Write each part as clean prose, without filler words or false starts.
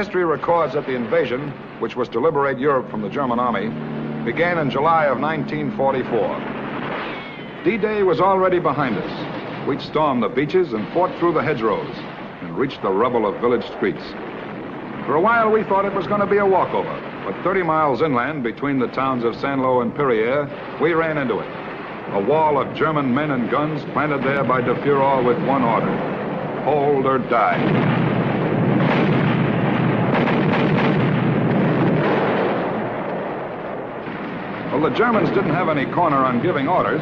History records that the invasion, which was to liberate Europe from the German army, began in July of 1944. D-Day was already behind us. We'd stormed the beaches and fought through the hedgerows and reached the rubble of village streets. For a while, we thought it was going to be a walkover, but 30 miles inland between the towns of Saint-Lô and Perrières, we ran into it. A wall of German men and guns planted there by de Furor with one order: hold or die. Well, the Germans didn't have any corner on giving orders.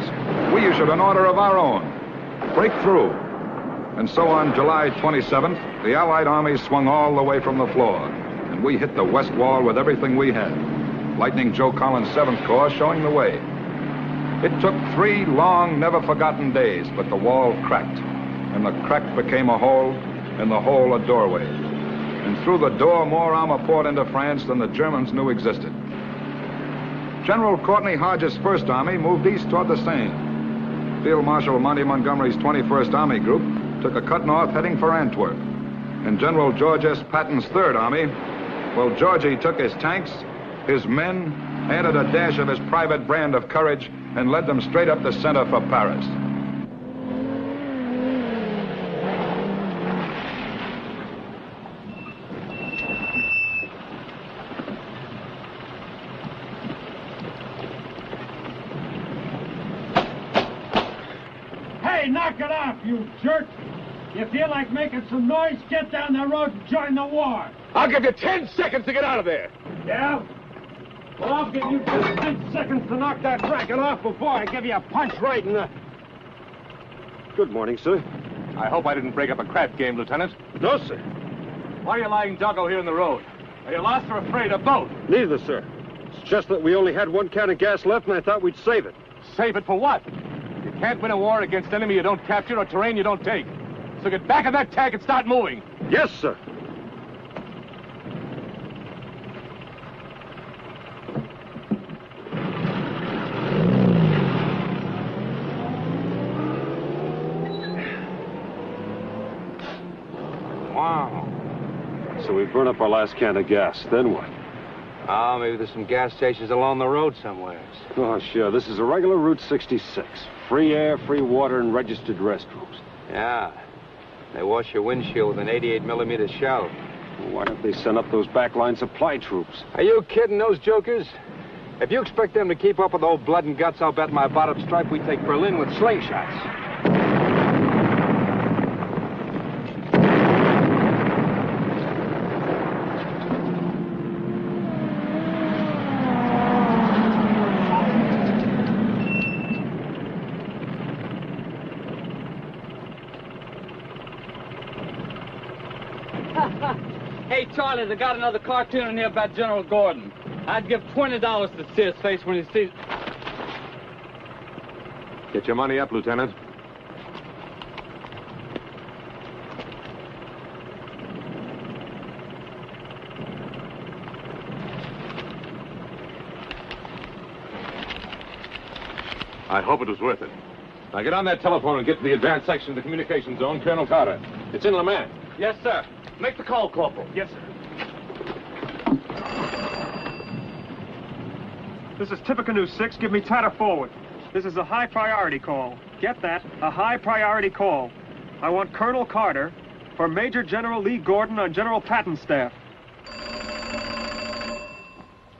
We issued an order of our own: break through. And so on July 27th, the Allied army swung all the way from the floor, and we hit the west wall with everything we had. Lightning Joe Collins' 7th Corps showing the way. It took 3 long, never-forgotten days, but the wall cracked, and the crack became a hole, and the hole a doorway. And through the door, more armor poured into France than the Germans knew existed. General Courtney Hodges' 1st Army moved east toward the Seine. Field Marshal Monty Montgomery's 21st Army Group took a cut north heading for Antwerp. And General George S. Patton's 3rd Army, well, Georgie took his tanks, his men, added a dash of his private brand of courage, and led them straight up the center for Paris. Hey, knock it off, you jerk! You feel like making some noise, get down the road and join the war. I'll give you 10 seconds to get out of there. Yeah? Well, I'll give you just 10 seconds to knock that bracket off before I give you a punch right in the... Good morning, sir. I hope I didn't break up a crap game, Lieutenant. No, sir. Why are you lying doggo here in the road? Are you lost or afraid of both? Neither, sir. It's just that we only had 1 can of gas left, and I thought we'd save it. Save it for what? You can't win a war against enemy you don't capture or terrain you don't take. So get back in that tank and start moving. Yes, sir. Wow. So we burn up our last can of gas. Then what? Oh, maybe there's some gas stations along the road somewhere. Oh, sure. This is a regular Route 66. Free air, free water, and registered restrooms. Yeah. They wash your windshield with an 88-millimeter shell. Well, why don't they send up those backline supply troops? Are you kidding, those jokers? If you expect them to keep up with old blood and guts, I'll bet my bottom stripe we take Berlin with slingshots. Hey, Charlie, they got another cartoon in here about General Gordon. I'd give $20 to see his face when he sees... Get your money up, Lieutenant. I hope it was worth it. Now get on that telephone and get to the advanced section of the communication zone, Colonel Carter. It's in Le Mans. Yes, sir. Make the call, Corporal. Yes, sir. This is Tippecanoe 6. Give me Tata forward. This is a high priority call. Get that? A high priority call. I want Colonel Carter for Major General Lee Gordon on General Patton's staff.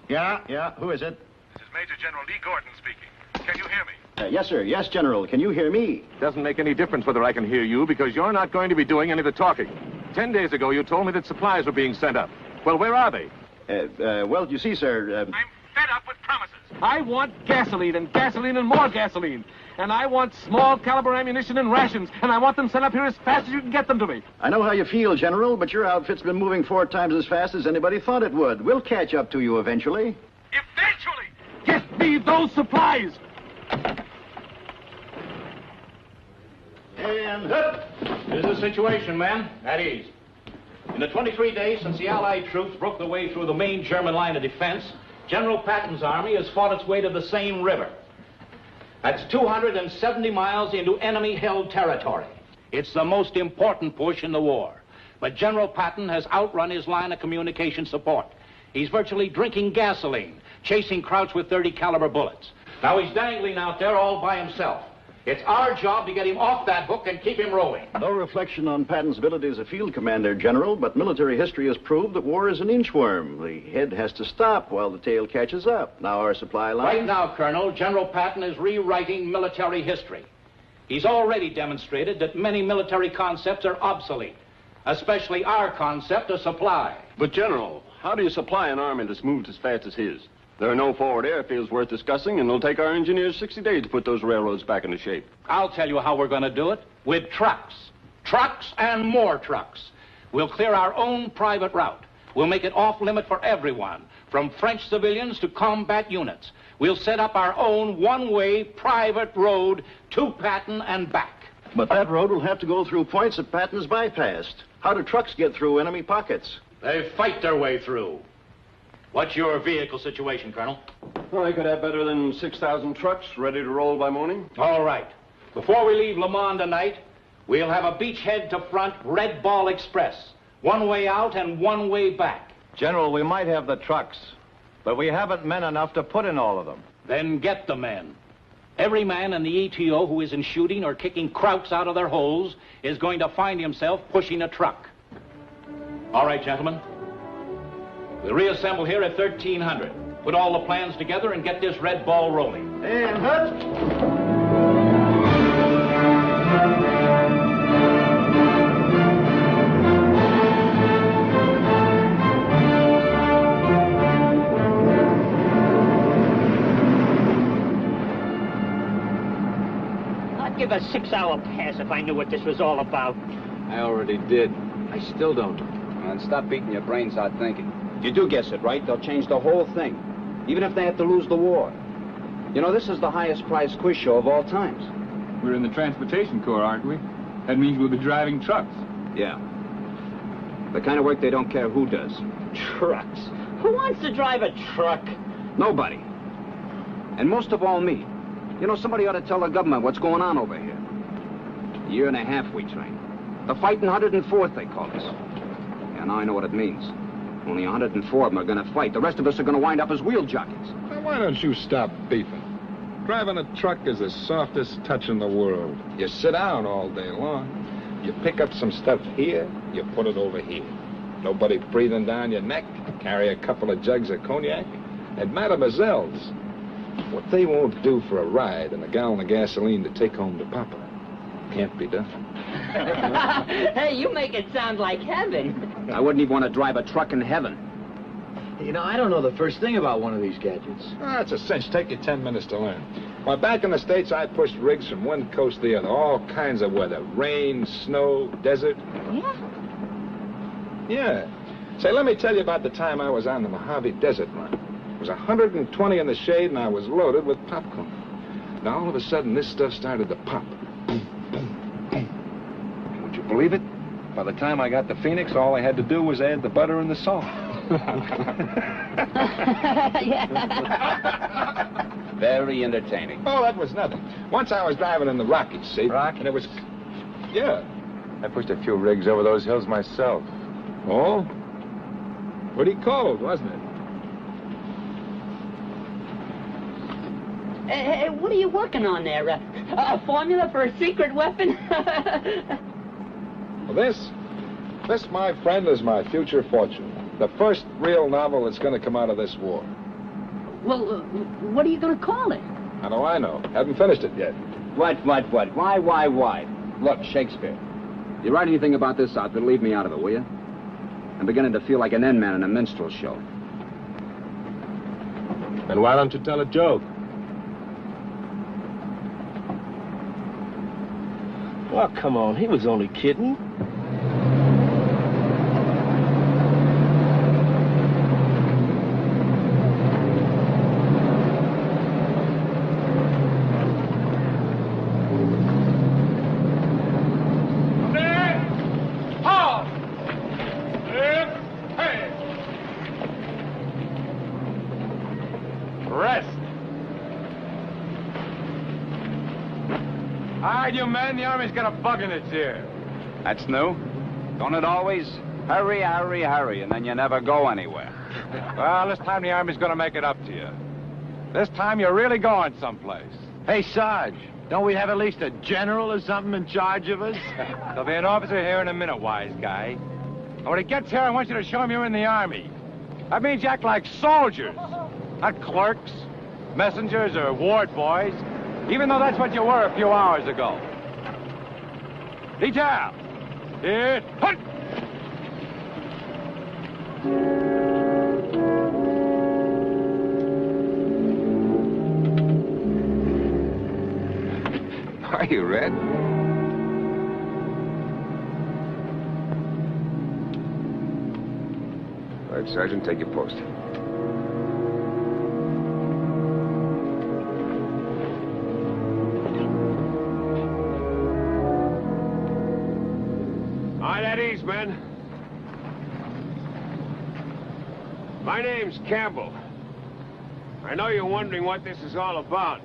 Yeah. Who is it? This is Major General Lee Gordon speaking. Can you hear me? Yes, sir. Yes, General. Can you hear me? Doesn't make any difference whether I can hear you, because you're not going to be doing any of the talking. 10 days ago, you told me that supplies were being sent up. Well, where are they? Well, you see, sir... I'm fed up with promises. I want gasoline and more gasoline. And I want small caliber ammunition and rations. And I want them sent up here as fast as you can get them to me. I know how you feel, General, but your outfit's been moving 4 times as fast as anybody thought it would. We'll catch up to you eventually. Eventually? Get me those supplies! And up! Here's the situation, men. At ease. In the 23 days since the Allied troops broke their way through the main German line of defense, General Patton's army has fought its way to the Seine River. That's 270 miles into enemy-held territory. It's the most important push in the war. But General Patton has outrun his line of communication support. He's virtually drinking gasoline, chasing Krauts with .30 caliber bullets. Now he's dangling out there all by himself. It's our job to get him off that hook and keep him rolling. No reflection on Patton's ability as a field commander, General, but military history has proved that war is an inchworm. The head has to stop while the tail catches up. Now our supply line... Right now, Colonel, General Patton is rewriting military history. He's already demonstrated that many military concepts are obsolete, especially our concept of supply. But, General, how do you supply an army that's moved as fast as his? There are no forward airfields worth discussing, and it'll take our engineers 60 days to put those railroads back into shape. I'll tell you how we're going to do it. With trucks. Trucks and more trucks. We'll clear our own private route. We'll make it off-limit for everyone, from French civilians to combat units. We'll set up our own one-way private road to Patton and back. But that road will have to go through points that Patton's bypassed. How do trucks get through enemy pockets? They fight their way through. What's your vehicle situation, Colonel? Well, I could have better than 6,000 trucks ready to roll by morning. All right. Before we leave Le Mans tonight, we'll have a beachhead to front Red Ball Express. One way out and one way back. General, we might have the trucks, but we haven't men enough to put in all of them. Then get the men. Every man in the ETO who isn't shooting or kicking Krauts out of their holes is going to find himself pushing a truck. All right, gentlemen. We'll reassemble here at 1300. Put all the plans together and get this red ball rolling. And hut! I'd give a 6-hour pass if I knew what this was all about. I already did. I still don't. And stop beating your brains out thinking. If you do guess it right, they'll change the whole thing, even if they have to lose the war. You know, this is the highest priced quiz show of all times. We're in the Transportation Corps, aren't we? That means we'll be driving trucks. Yeah. The kind of work they don't care who does. Trucks? Who wants to drive a truck? Nobody. And most of all, me. You know, somebody ought to tell the government what's going on over here. A year and a half we trained. The fighting 104th, they call us. Yeah, now I know what it means. Only 104 of them are going to fight. The rest of us are going to wind up as wheel jockeys. Now, why don't you stop beefing? Driving a truck is the softest touch in the world. You sit down all day long. You pick up some stuff here, you put it over here. Nobody breathing down your neck. Carry a couple of jugs of cognac. And mademoiselles, what they won't do for a ride and a gallon of gasoline to take home to Papa can't be done. Hey, you make it sound like heaven. I wouldn't even want to drive a truck in heaven. You know, I don't know the first thing about one of these gadgets. It's a cinch. Take you 10 minutes to learn. Well, back in the States, I pushed rigs from one coast to the other. All kinds of weather. Rain, snow, desert. Yeah? Yeah. Say, let me tell you about the time I was on the Mojave Desert Run. It was 120 in the shade, and I was loaded with popcorn. Now, all of a sudden, this stuff started to pop. Would you believe it? By the time I got to Phoenix, all I had to do was add the butter and the salt. Very entertaining. Oh, that was nothing. Once I was driving in the Rockies, see? Rockies? And it was... Yeah. I pushed a few rigs over those hills myself. Oh? Pretty cold, wasn't it? Hey, what are you working on there? A formula for a secret weapon? Well, this, my friend, is my future fortune. The first real novel that's going to come out of this war. Well, what are you going to call it? How do I know? Haven't finished it yet. What? Why? Look, Shakespeare. You write anything about this outfit, leave me out of it, will you? I'm beginning to feel like an end man in a minstrel show. Then why don't you tell a joke? Oh, come on. He was only kidding. You men, the Army's got a bug in its ear. That's new? Don't it always? Hurry, hurry, hurry, and then you never go anywhere. Well, this time the Army's gonna make it up to you. This time you're really going someplace. Hey, Sarge, don't we have at least a general or something in charge of us? There'll be an officer here in a minute, wise guy. And when he gets here, I want you to show him you're in the Army. That means you act like soldiers, not clerks, messengers, or ward boys, even though that's what you were a few hours ago. Detail! Hit! Hunt! Are you, Red? All right, Sergeant, take your post. All right, at ease, men. My name's Campbell. I know you're wondering what this is all about.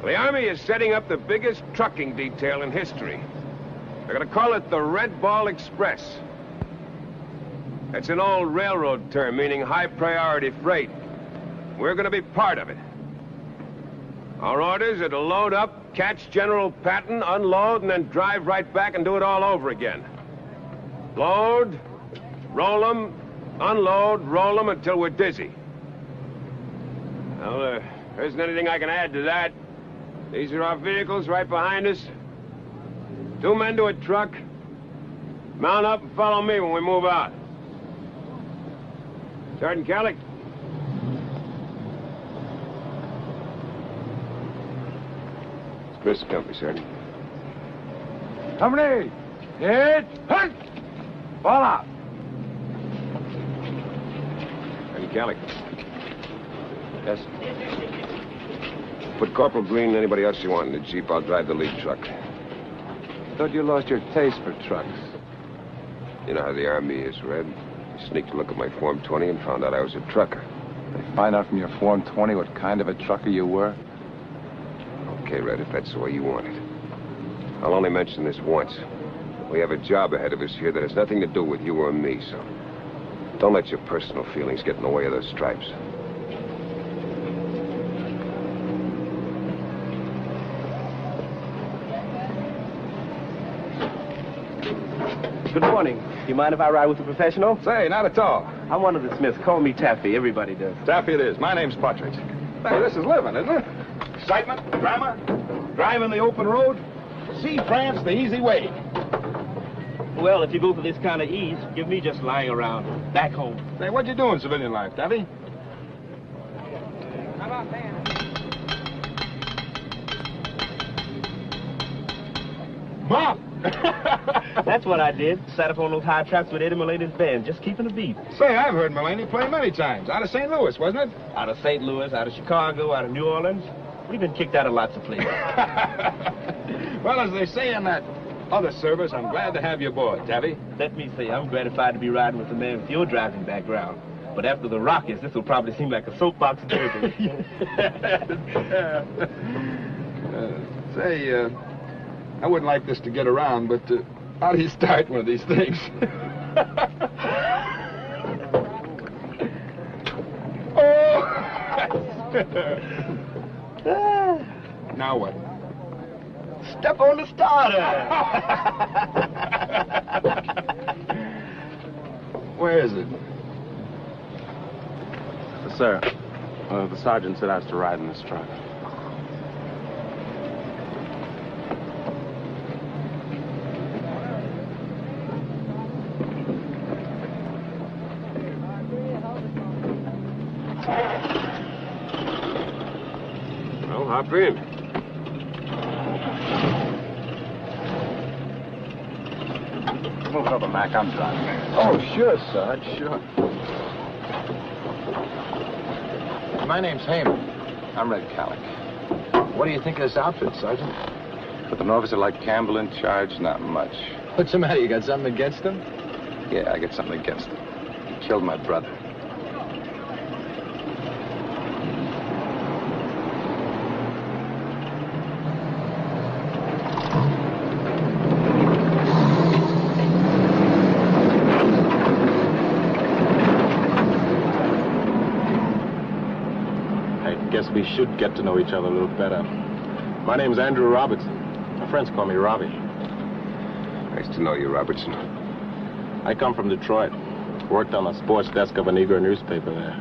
The Army is setting up the biggest trucking detail in history. They're gonna call it the Red Ball Express. It's an old railroad term meaning high-priority freight. We're gonna be part of it. Our orders are to load up, catch General Patton, unload, and then drive right back and do it all over again. Load, roll them, unload, roll them until we're dizzy. Well, there isn't anything I can add to that. These are our vehicles right behind us. 2 men to a truck. Mount up and follow me when we move out. Sergeant Kalleck. Dismiss the company, Sergeant. Company! Hit! Hunt! Fall out! Sergeant Kalleck. Yes? Put Corporal Green and anybody else you want in the Jeep. I'll drive the lead truck. Thought you lost your taste for trucks. You know how the Army is, Red. I sneaked a look at my Form 20 and found out I was a trucker. They find out from your Form 20 what kind of a trucker you were? Okay, Red, if that's the way you want it. I'll only mention this once. We have a job ahead of us here that has nothing to do with you or me, so don't let your personal feelings get in the way of those stripes. Good morning. You mind if I ride with a professional? Say, not at all. I'm one of the Smiths. Call me Taffy. Everybody does. Taffy it is. My name's Partridge. Hey, this is living, isn't it? Excitement, drama, driving the open road. See France the easy way. Well, if you go for this kind of ease, give me just lying around back home. Say, what you do in civilian life, Taffy? How about that? Mom! That's what I did. Sat up on those high tracks with Eddie Mulaney's band, just keeping the beat. Say, I've heard Mulaney play many times. Out of St. Louis, wasn't it? Out of St. Louis, out of Chicago, out of New Orleans. We've been kicked out of lots of places. Well, as they say in that other service, I'm glad to have you aboard, Taffy. Let me say, I'm gratified to be riding with a man with your driving background. But after the Rockies, this will probably seem like a soapbox derby. Say, I wouldn't like this to get around, but how do you start one of these things? Oh! Now what? Step on the starter. Where is it? Sir, the sergeant said I was to ride in this truck. Well, hop in. Move over, Mac. I'm driving. Oh, sure, Sarge, sure. My name's Heyman. I'm Red Kalleck. What do you think of this outfit, Sergeant? With an officer like Campbell in charge, not much. What's the matter? You got something against him? Yeah, I got something against him. He killed my brother. we should get to know each other a little better. My name's Andrew Robertson. My friends call me Robbie. Nice to know you, Robertson. I come from Detroit. Worked on the sports desk of a Negro newspaper there.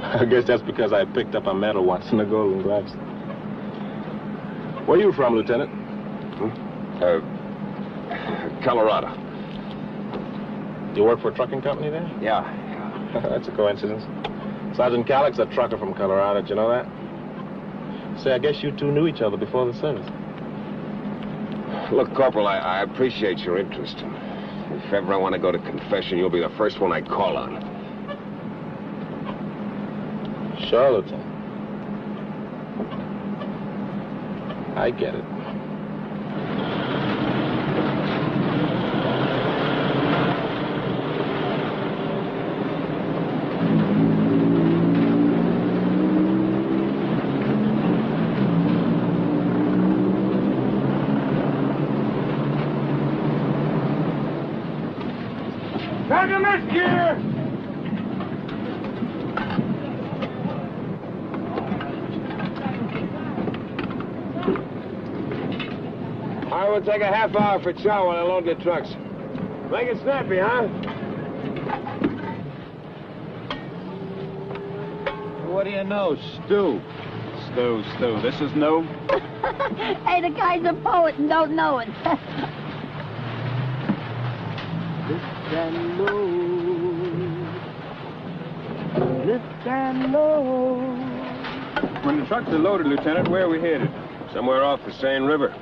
I guess that's because I picked up a medal once in the Golden Gloves. Where are you from, Lieutenant? Colorado. You work for a trucking company there? Yeah. That's a coincidence. Sergeant Kalleck's a trucker from Colorado. Did you know that? Say, I guess you two knew each other before the service. Look, Corporal, I appreciate your interest. If ever I want to go to confession, you'll be the first one I call on. Sure, Lieutenant. I get it. We'll take a half hour for chow while I load the trucks. Make it snappy, huh? What do you know? Stew. Stew. This is new? Hey, the guy's a poet and don't know it. Lift and load. Lift and load. When the trucks are loaded, Lieutenant, where are we headed? Somewhere off the Seine River.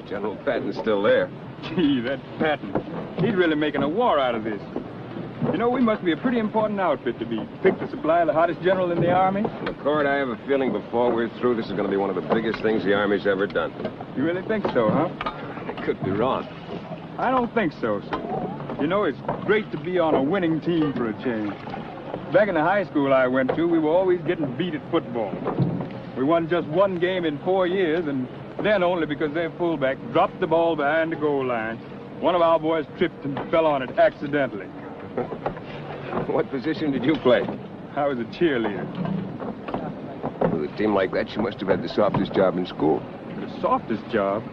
General Patton's still there. Gee, that Patton. He's really making a war out of this. You know, we must be a pretty important outfit to be picked to supply the hottest general in the Army. McCord, I have a feeling before we're through, this is going to be one of the biggest things the Army's ever done. You really think so, huh? I could be wrong. I don't think so, sir. You know, it's great to be on a winning team for a change. Back in the high school I went to, we were always getting beat at football. We won just one game in 4 years, and then only because their fullback dropped the ball behind the goal line. One of our boys tripped and fell on it accidentally. What position did you play? I was a cheerleader. With a team like that, you must have had the softest job in school. The softest job?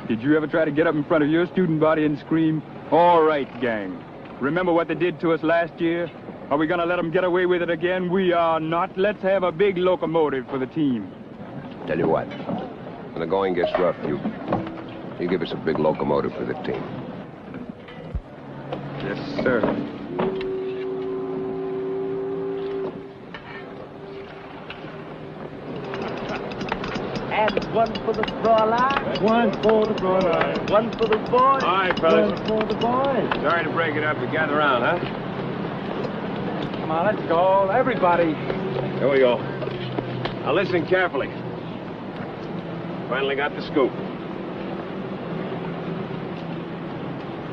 Did you ever try to get up in front of your student body and scream, "All right, gang. Remember what they did to us last year? Are we going to let them get away with it again? We are not. Let's have a big locomotive for the team." Tell you what, when the going gets rough, you give us a big locomotive for the team. Yes, sir. And one for the Fraulein. One for the Fraulein. One for the boys. All right, fellas. One for the boys. Sorry to break it up, but gather around, huh? Come on, let's go. Everybody. Here we go. Now listen carefully. Finally got the scoop.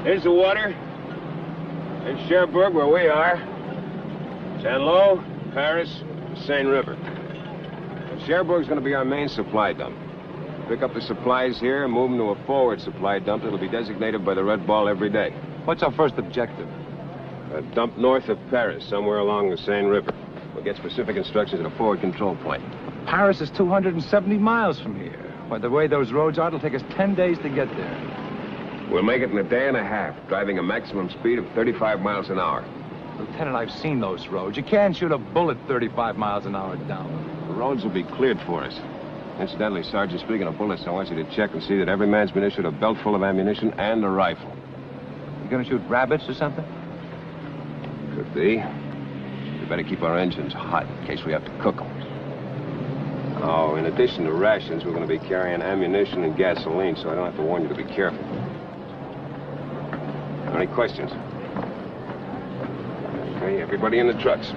Here's the water. Here's Cherbourg, where we are. Saint-Lô, Paris, the Seine River. Cherbourg's going to be our main supply dump. Pick up the supplies here and move them to a forward supply dump that'll be designated by the Red Ball every day. What's our first objective? A dump north of Paris, somewhere along the Seine River. We'll get specific instructions at a forward control point. Paris is 270 miles from here. By the way those roads are, it'll take us 10 days to get there. We'll make it in a day and a half, driving a maximum speed of 35 miles an hour. Lieutenant, I've seen those roads. You can't shoot a bullet 35 miles an hour down them. The roads will be cleared for us. Incidentally, Sergeant, speaking of bullets, I want you to check and see that every man's been issued a belt full of ammunition and a rifle. You gonna shoot rabbits or something? Could be. We better keep our engines hot in case we have to cook them. Oh, in addition to rations, we're going to be carrying ammunition and gasoline, so I don't have to warn you to be careful. Any questions? Okay, everybody in the trucks.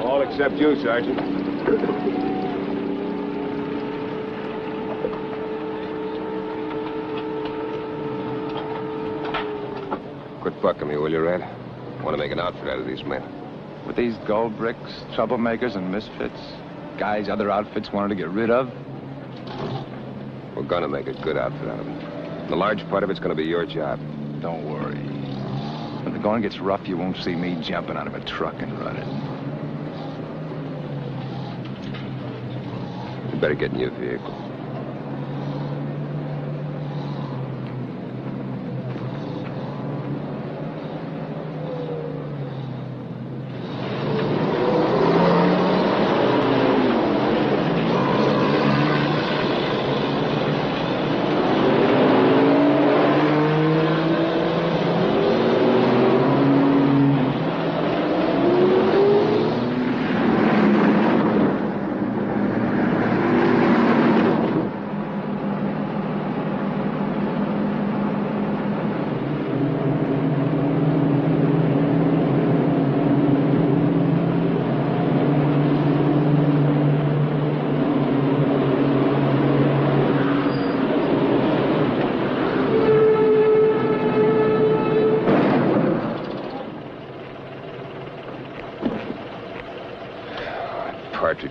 All except you, Sergeant. Quit bucking me, will you, Red? I want to make an outfit out of these men. With these gold bricks, troublemakers, and misfits, guys other outfits wanted to get rid of? We're going to make a good outfit out of them. The large part of it's going to be your job. Don't worry. When the going gets rough, you won't see me jumping out of a truck and running. You better get in your vehicle.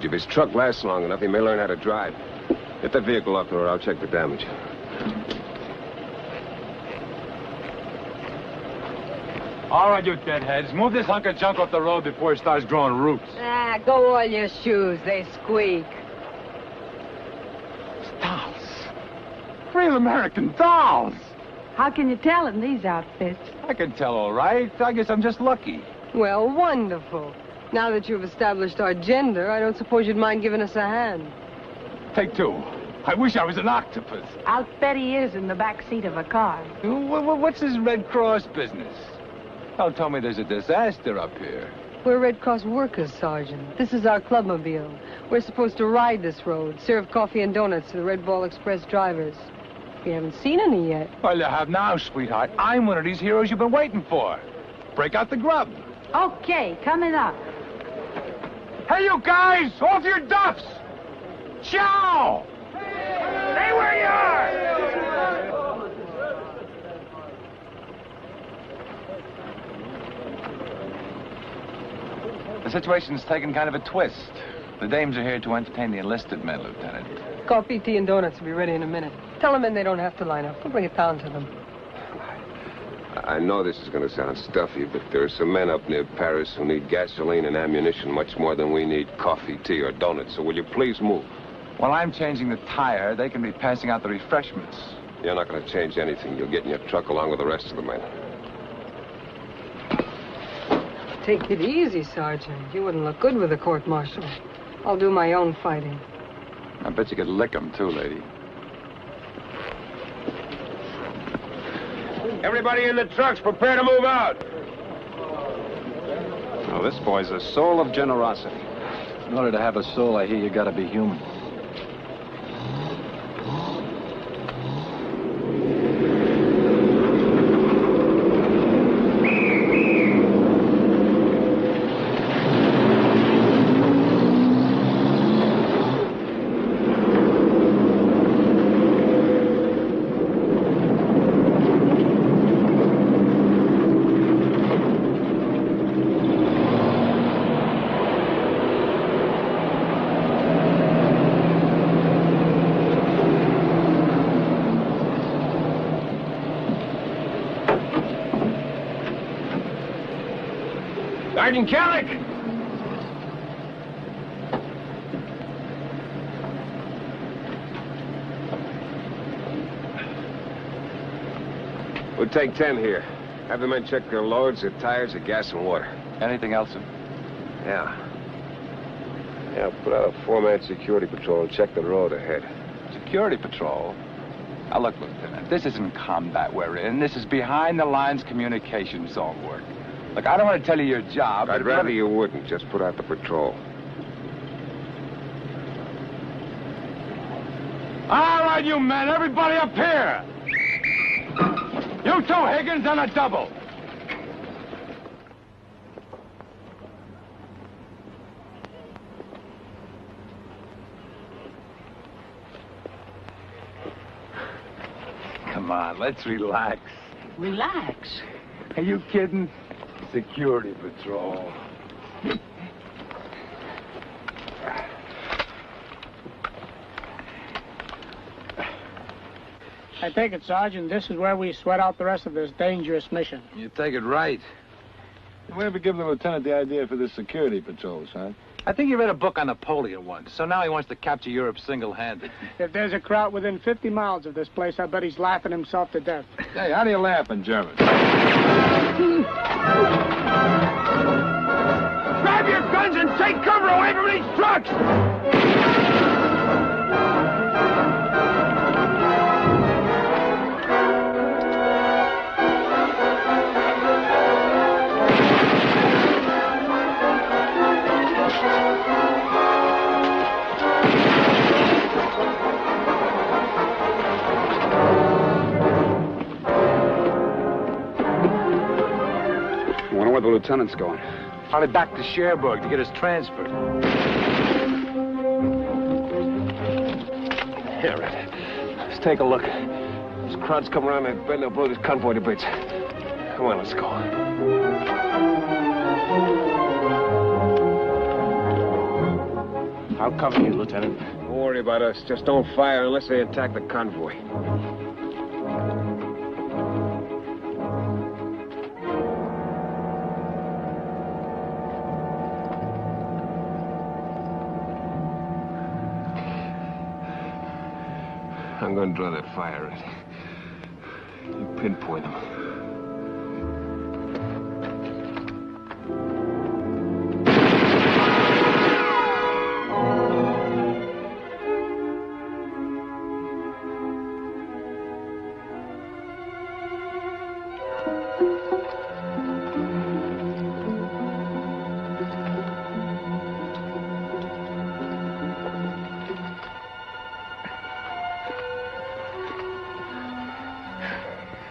If his truck lasts long enough, he may learn how to drive. Get the vehicle off the road. I'll check the damage. All right, you deadheads. Move this hunk of junk off the road before it starts growing roots. Ah, go all your shoes. They squeak. Dolls. Real American dolls. How can you tell in these outfits? I can tell all right. I guess I'm just lucky. Well, wonderful. Now that you've established our gender, I don't suppose you'd mind giving us a hand. Take two. I wish I was an octopus. I'll bet he is in the back seat of a car. What's this Red Cross business? Don't tell me there's a disaster up here. We're Red Cross workers, Sergeant. This is our clubmobile. We're supposed to ride this road, serve coffee and donuts to the Red Ball Express drivers. We haven't seen any yet. Well, you have now, sweetheart. I'm one of these heroes you've been waiting for. Break out the grub. Okay, coming up. Hey, you guys! Off your duffs! Ciao! Stay where you are! The situation's taken kind of a twist. The dames are here to entertain the enlisted men, Lieutenant. Coffee, tea, and donuts will be ready in a minute. Tell them men they don't have to line up. We'll bring it down to them. I know this is going to sound stuffy, but there are some men up near Paris who need gasoline and ammunition much more than we need coffee, tea, or donuts. So will you please move? While I'm changing the tire, they can be passing out the refreshments. You're not going to change anything. You'll get in your truck along with the rest of the men. Take it easy, Sergeant. You wouldn't look good with a court-martial. I'll do my own fighting. I bet you could lick them, too, lady. Everybody in the trucks, prepare to move out. Now, this boy's a soul of generosity. In order to have a soul, I hear you gotta be human. Sergeant Kalleck! We'll take 10 here. Have the men check their loads, their tires, their gas, and water. Anything else, sir? Yeah. Yeah, put out a 4-man security patrol and check the road ahead. Security patrol? Now, look, Lieutenant, this isn't combat we're in. This is behind-the-lines communication zone work. Look, I don't want to tell you your job. I'd rather you wouldn't. Just put out the patrol. All right, you men, everybody up here! You two, Higgins, on a double. Come on, let's relax. Relax? Are you kidding? Security patrol. I take it, Sergeant, this is where we sweat out the rest of this dangerous mission. You take it right. Where ever give the lieutenant the idea for this security patrol, son? I think he read a book on Napoleon once, so now he wants to capture Europe single-handed. If there's a crowd within 50 miles of this place, I bet he's laughing himself to death. Hey, how do you laugh in German? Grab your guns and take cover away from these trucks! I wonder where the lieutenant's going. Probably back to Cherbourg to get his transfer. Here, Red. Let's take a look. Those crowds come around that bend, they'll blow this convoy to bits. Come on, let's go. I'll cover you, Lieutenant. Don't worry about us. Just don't fire unless they attack the convoy. I'm going to draw that fire, Red. You pinpoint them.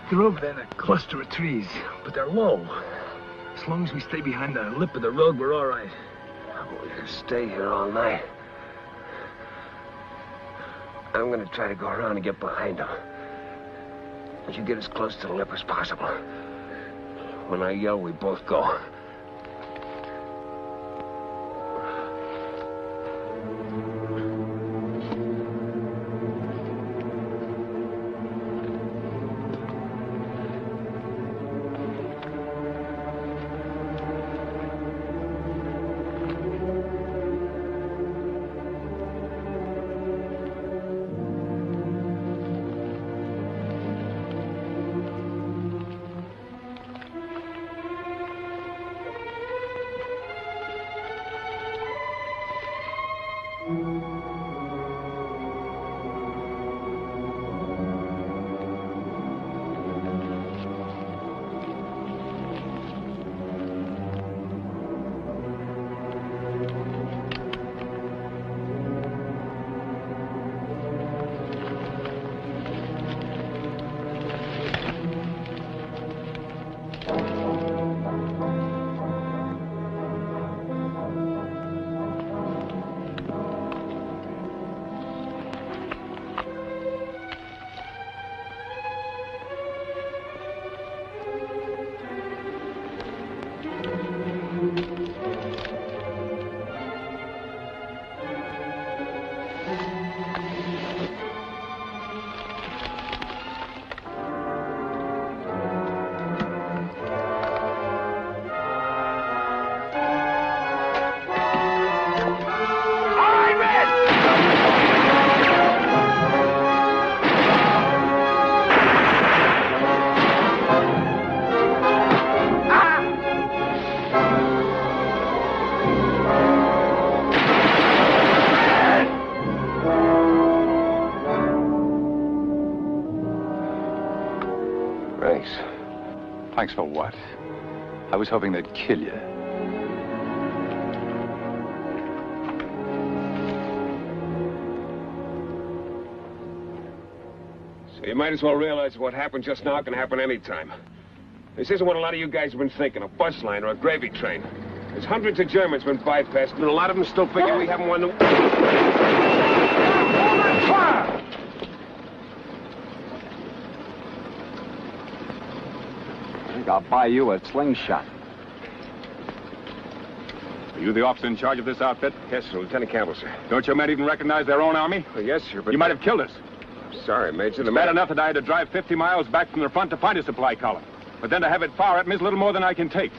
They're over there in a cluster of trees, but they're low. As long as we stay behind the lip of the road, we're all right. We're going to stay here all night. I'm going to try to go around and get behind them. You get as close to the lip as possible. When I yell, we both go. Thanks for what? I was hoping they'd kill you. So you might as well realize what happened just now can happen anytime. This isn't what a lot of you guys have been thinking, a bus line or a gravy train. There's hundreds of Germans been bypassed, and a lot of them still figure we haven't won the... Fire! I'll buy you a slingshot. Are you the officer in charge of this outfit? Yes, sir. Lieutenant Campbell, sir. Don't your men even recognize their own army? Well, yes, sir, but... You might have killed us. I'm sorry, Major. It's bad enough that I had to drive 50 miles back from the front to find a supply column. But then to have it fire at me is little more than I can take.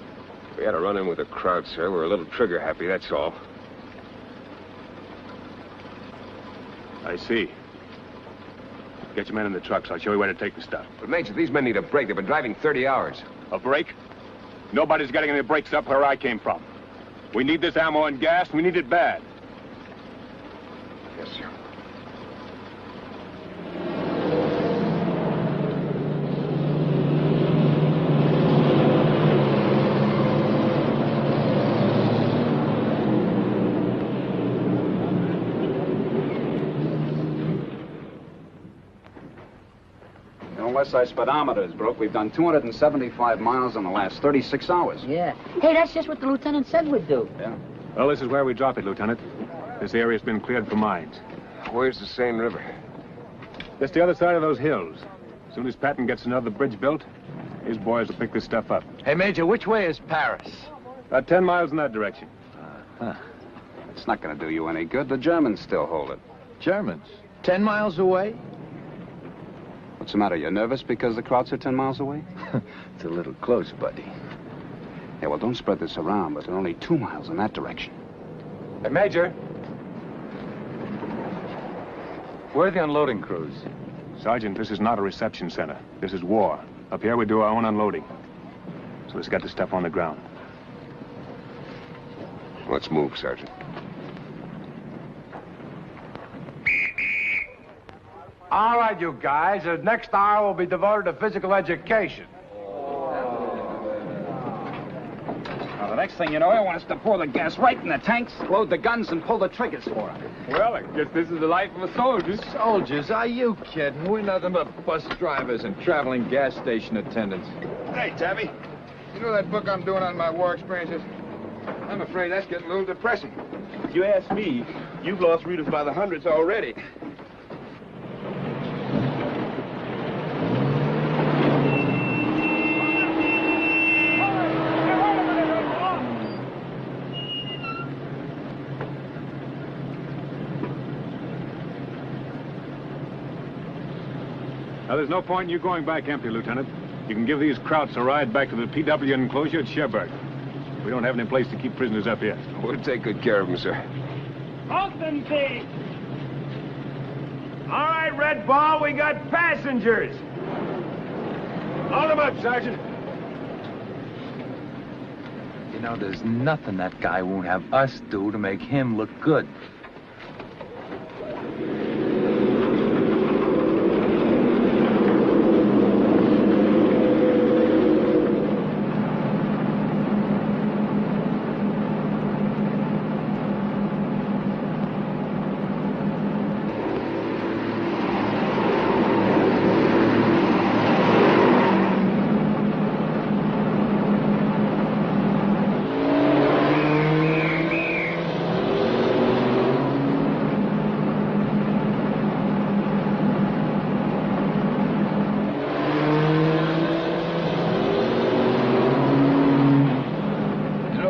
We had a run-in with a crowd, sir. We're a little trigger-happy, that's all. I see. Get your men in the trucks. I'll show you where to take the stuff. But, Major, these men need a break. They've been driving 30 hours. A break? Nobody's getting any breaks up where I came from. We need this ammo and gas, and we need it bad. Yes, sir. Unless our speedometer is broke, we've done 275 miles in the last 36 hours. Yeah. Hey, that's just what the lieutenant said we'd do. Yeah. Well, this is where we drop it, Lieutenant. This area's been cleared for mines. Where's the Seine River? Just the other side of those hills. As soon as Patton gets another bridge built, his boys will pick this stuff up. Hey, Major, which way is Paris? About 10 miles in that direction. It's not going to do you any good. The Germans still hold it. Germans? 10 miles away? What's the matter? You're nervous because the Krauts are 10 miles away? It's a little close, buddy. Yeah, well, don't spread this around, but they're only 2 miles in that direction. Hey, Major. Where are the unloading crews? Sergeant, this is not a reception center. This is war. Up here, we do our own unloading. So let's get the stuff on the ground. Let's move, Sergeant. All right, you guys. The next hour will be devoted to physical education. Now, the next thing you know, I want us to pour the gas right in the tanks, load the guns, and pull the triggers for it. Well, I guess this is the life of a soldier. Soldiers? Are you kidding? We're nothing but bus drivers and traveling gas station attendants. Hey, Tabby. You know that book I'm doing on my war experiences? I'm afraid that's getting a little depressing. If you ask me, you've lost readers by the hundreds already. Now, there's no point in you going back empty, Lieutenant. You can give these Krauts a ride back to the PW enclosure at Cherbourg. We don't have any place to keep prisoners up here. We'll take good care of them, sir. Halt them, thieves! All right, Red Ball, we got passengers. Hold them up, Sergeant. You know, there's nothing that guy won't have us do to make him look good.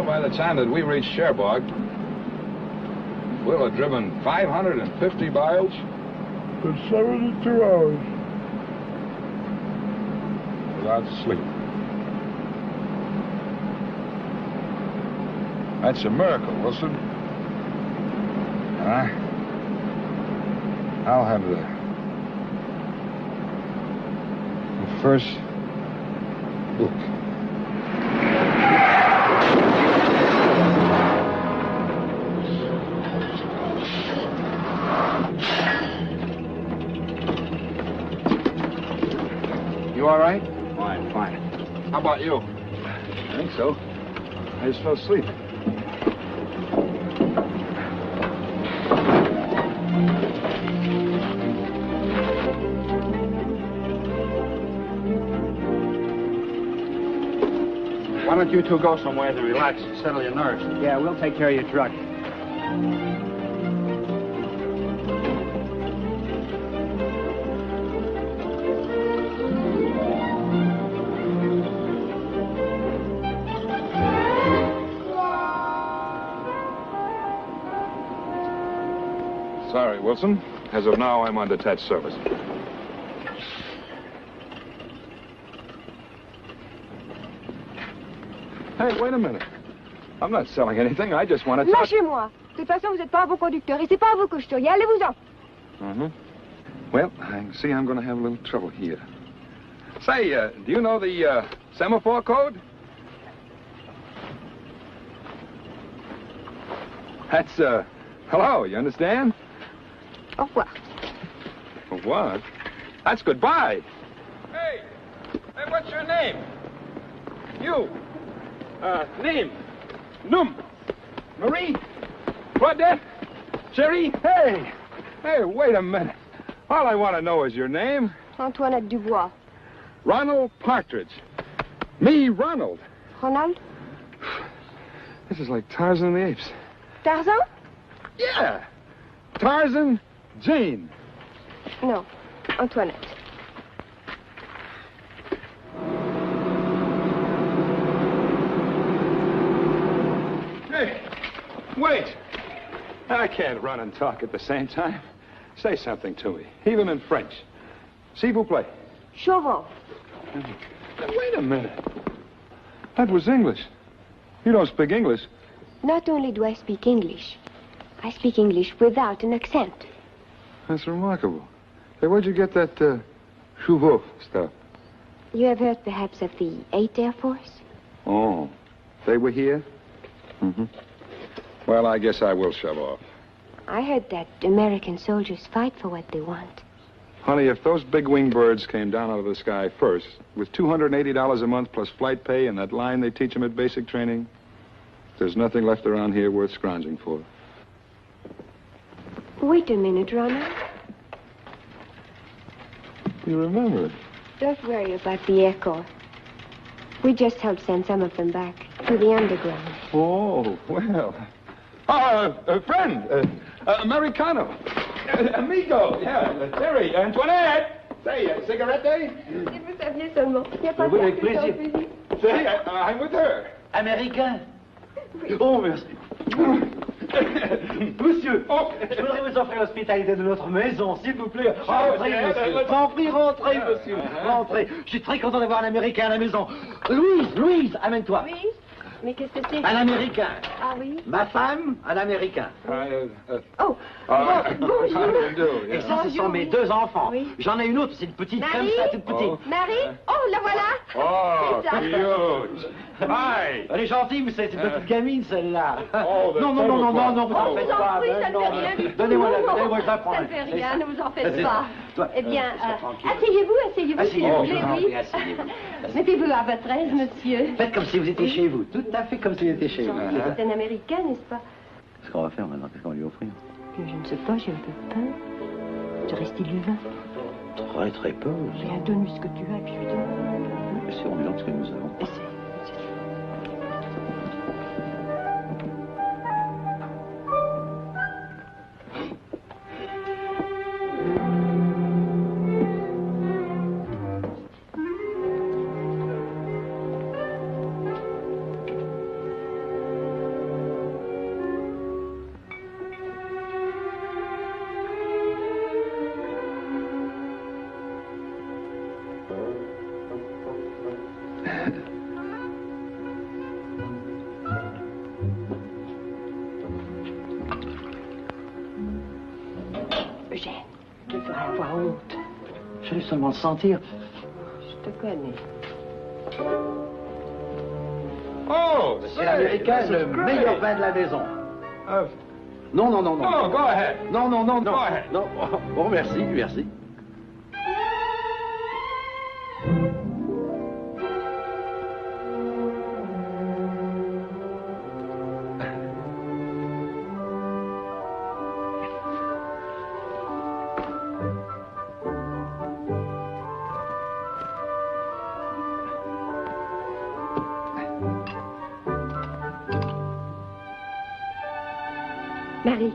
By the time that we reach Cherbourg, we'll have driven 550 miles for 72 hours. Without sleep. That's a miracle, Wilson. I'll have the first book. You all right? Fine, fine. How about you? I think so. I just fell asleep. Why don't you two go somewhere to relax and settle your nerves? Yeah, we'll take care of your truck. Sorry, Wilson. As of now, I'm on detached service. Hey, wait a minute. I'm not selling anything. I just want to talk... Lâchez-moi. De toute façon, vous n'êtes pas un bon conducteur et c'est pas à vous que je te... Allez-vous-en. Uh-huh. Well, I see I'm going to have a little trouble here. Say, do you know the semaphore code? That's, hello, you understand? Au revoir. What? That's goodbye. Hey, what's your name? You. Name. NOME. Marie. Claudette. Cherie. Hey, wait a minute. All I want to know is your name. Antoinette Dubois. Ronald Partridge. Me, Ronald. Ronald? This is like Tarzan and the Apes. Tarzan? Yeah. Tarzan, Jane. No, Antoinette. Hey, wait. I can't run and talk at the same time. Say something to me, even in French. S'il vous plaît. Chauveau. Wait a minute. That was English. You don't speak English. Not only do I speak English, I speak English without an accent. That's remarkable. Hey, where'd you get that, chauveau stuff? You have heard perhaps of the 8th Air Force? Oh, they were here? Mm-hmm. Well, I guess I will shove off. I heard that American soldiers fight for what they want. Honey, if those big wing birds came down out of the sky first, with $280 a month plus flight pay and that line they teach them at basic training, there's nothing left around here worth scrounging for. Wait a minute, Ronald. You remember it? Don't worry about the Air Corps. We just helped send some of them back to the underground. Oh, well. Friend, Americano. Amigo, yeah, Terry, Antoinette. Say, cigarette day? Si vous saviez seulement. Il n'y a pas de avec plaisir. Say, I'm with her. Américain. Oh, merci. Monsieur, je voudrais vous offrir l'hospitalité de notre maison, s'il vous plaît. Rentrez, monsieur. Rentrez, monsieur. Rentrez. Je suis très content d'avoir un Américain à la maison. Louise, amène-toi. Louise? Mais qu'est-ce que c'est? Un Américain. Ah oui? Ma femme, un Américain. Oh, bonjour. Et ça, ce sont mes deux enfants. Oui. J'en ai une autre, c'est une petite Marie? comme ça, toute petite. Marie? Oh, la voilà! Oh, C'est ça. cute. Hi. Elle est gentille, vous savez, c'est une petite gamine, celle-là. Oh, non, vous en faites pas. Donnez-moi je la prends. Ça ne fait rien, ne vous en faites pas. Toi, Eh bien, asseyez-vous, s'il vous plaît, oui. Mettez-vous à votre aise, monsieur. Faites comme si vous étiez chez vous, tout à fait comme si vous étiez chez vous. C'est un Américain, n'est-ce pas? Qu'est-ce qu'on va faire maintenant? Qu'est-ce qu'on va lui offrir? Je ne sais pas, j'ai un peu peur. Tu restes du vin. Très, très peu. Bien, donne-lui ce que tu as, puis je lui donne. Bien sûr, on lui donne ce que nous avons. Essaye. Eugène, tu devrais avoir honte. Je vais seulement le sentir. Je te connais. Oh, c'est l'Américain, le meilleur vin de la maison. Non. No, go ahead. Non. Go ahead. Non. Bon, merci. Marie.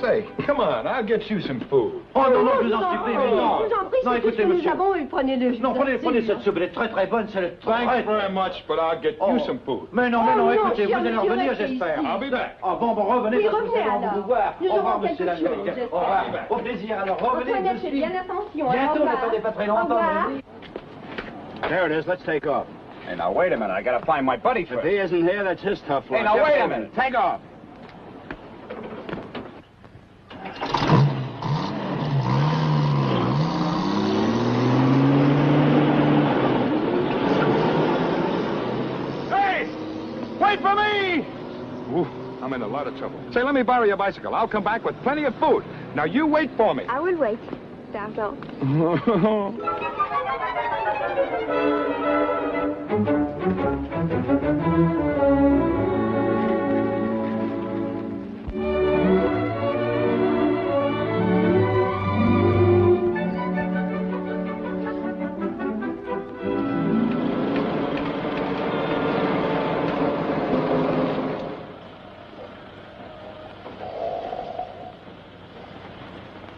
Say, come on, I'll get you some food. Oh non, je vous en supplie, mais non. Je vous en prie, Non, c'est tout ce écoutez, que nous monsieur. avons eu. Prenez-le. Non, prenez cette soupe, elle est très très bonne, c'est très... Thanks very much, but I'll get you some food. Mais non, écoutez, vous allez revenir, j'espère. I'll be back. Ah bon, revenez, Oui, parce que revenez nous allons alors. vous voir. Nous Au revoir, aurons monsieur quelque l'Américain. chose, Au revoir, au plaisir, alors revenez, Antoinette, vous faites aussi. bien attention. Bientôt, Au ne revoir. perdez pas très Au longtemps. revoir. There it is. Let's take off. Hey, now, wait a minute. I gotta find my buddy If first. he isn't here, that's his tough luck. Hey, now, wait a minute. Take off. I'm in a lot of trouble. Say, let me borrow your bicycle. I'll come back with plenty of food. Now, you wait for me. I will wait. Dardo.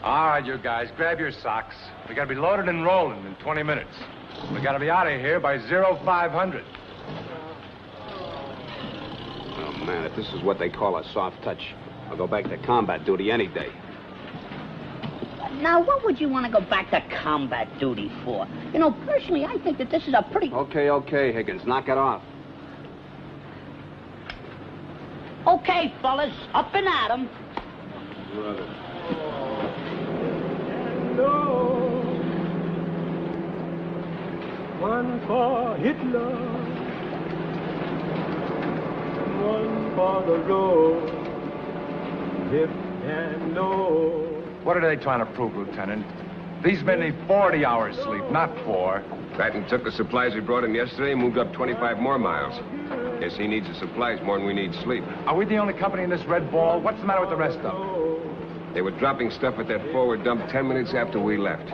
All right, you guys, grab your socks. We gotta be loaded and rolling in 20 minutes. We gotta be out of here by 0500. Oh, man, if this is what they call a soft touch, I'll go back to combat duty any day. Now, what would you want to go back to combat duty for? You know, personally, I think that this is a pretty... Okay, Higgins, knock it off. Okay, fellas, up and at 'em. Brother. One for Hitler, one for the road, hip and no. What are they trying to prove, Lieutenant? These men need 40 hours sleep, not 4. Patton took the supplies we brought him yesterday and moved up 25 more miles. Guess he needs the supplies more than we need sleep. Are we the only company in this red ball? What's the matter with the rest of them? They were dropping stuff at that forward dump 10 minutes after we left.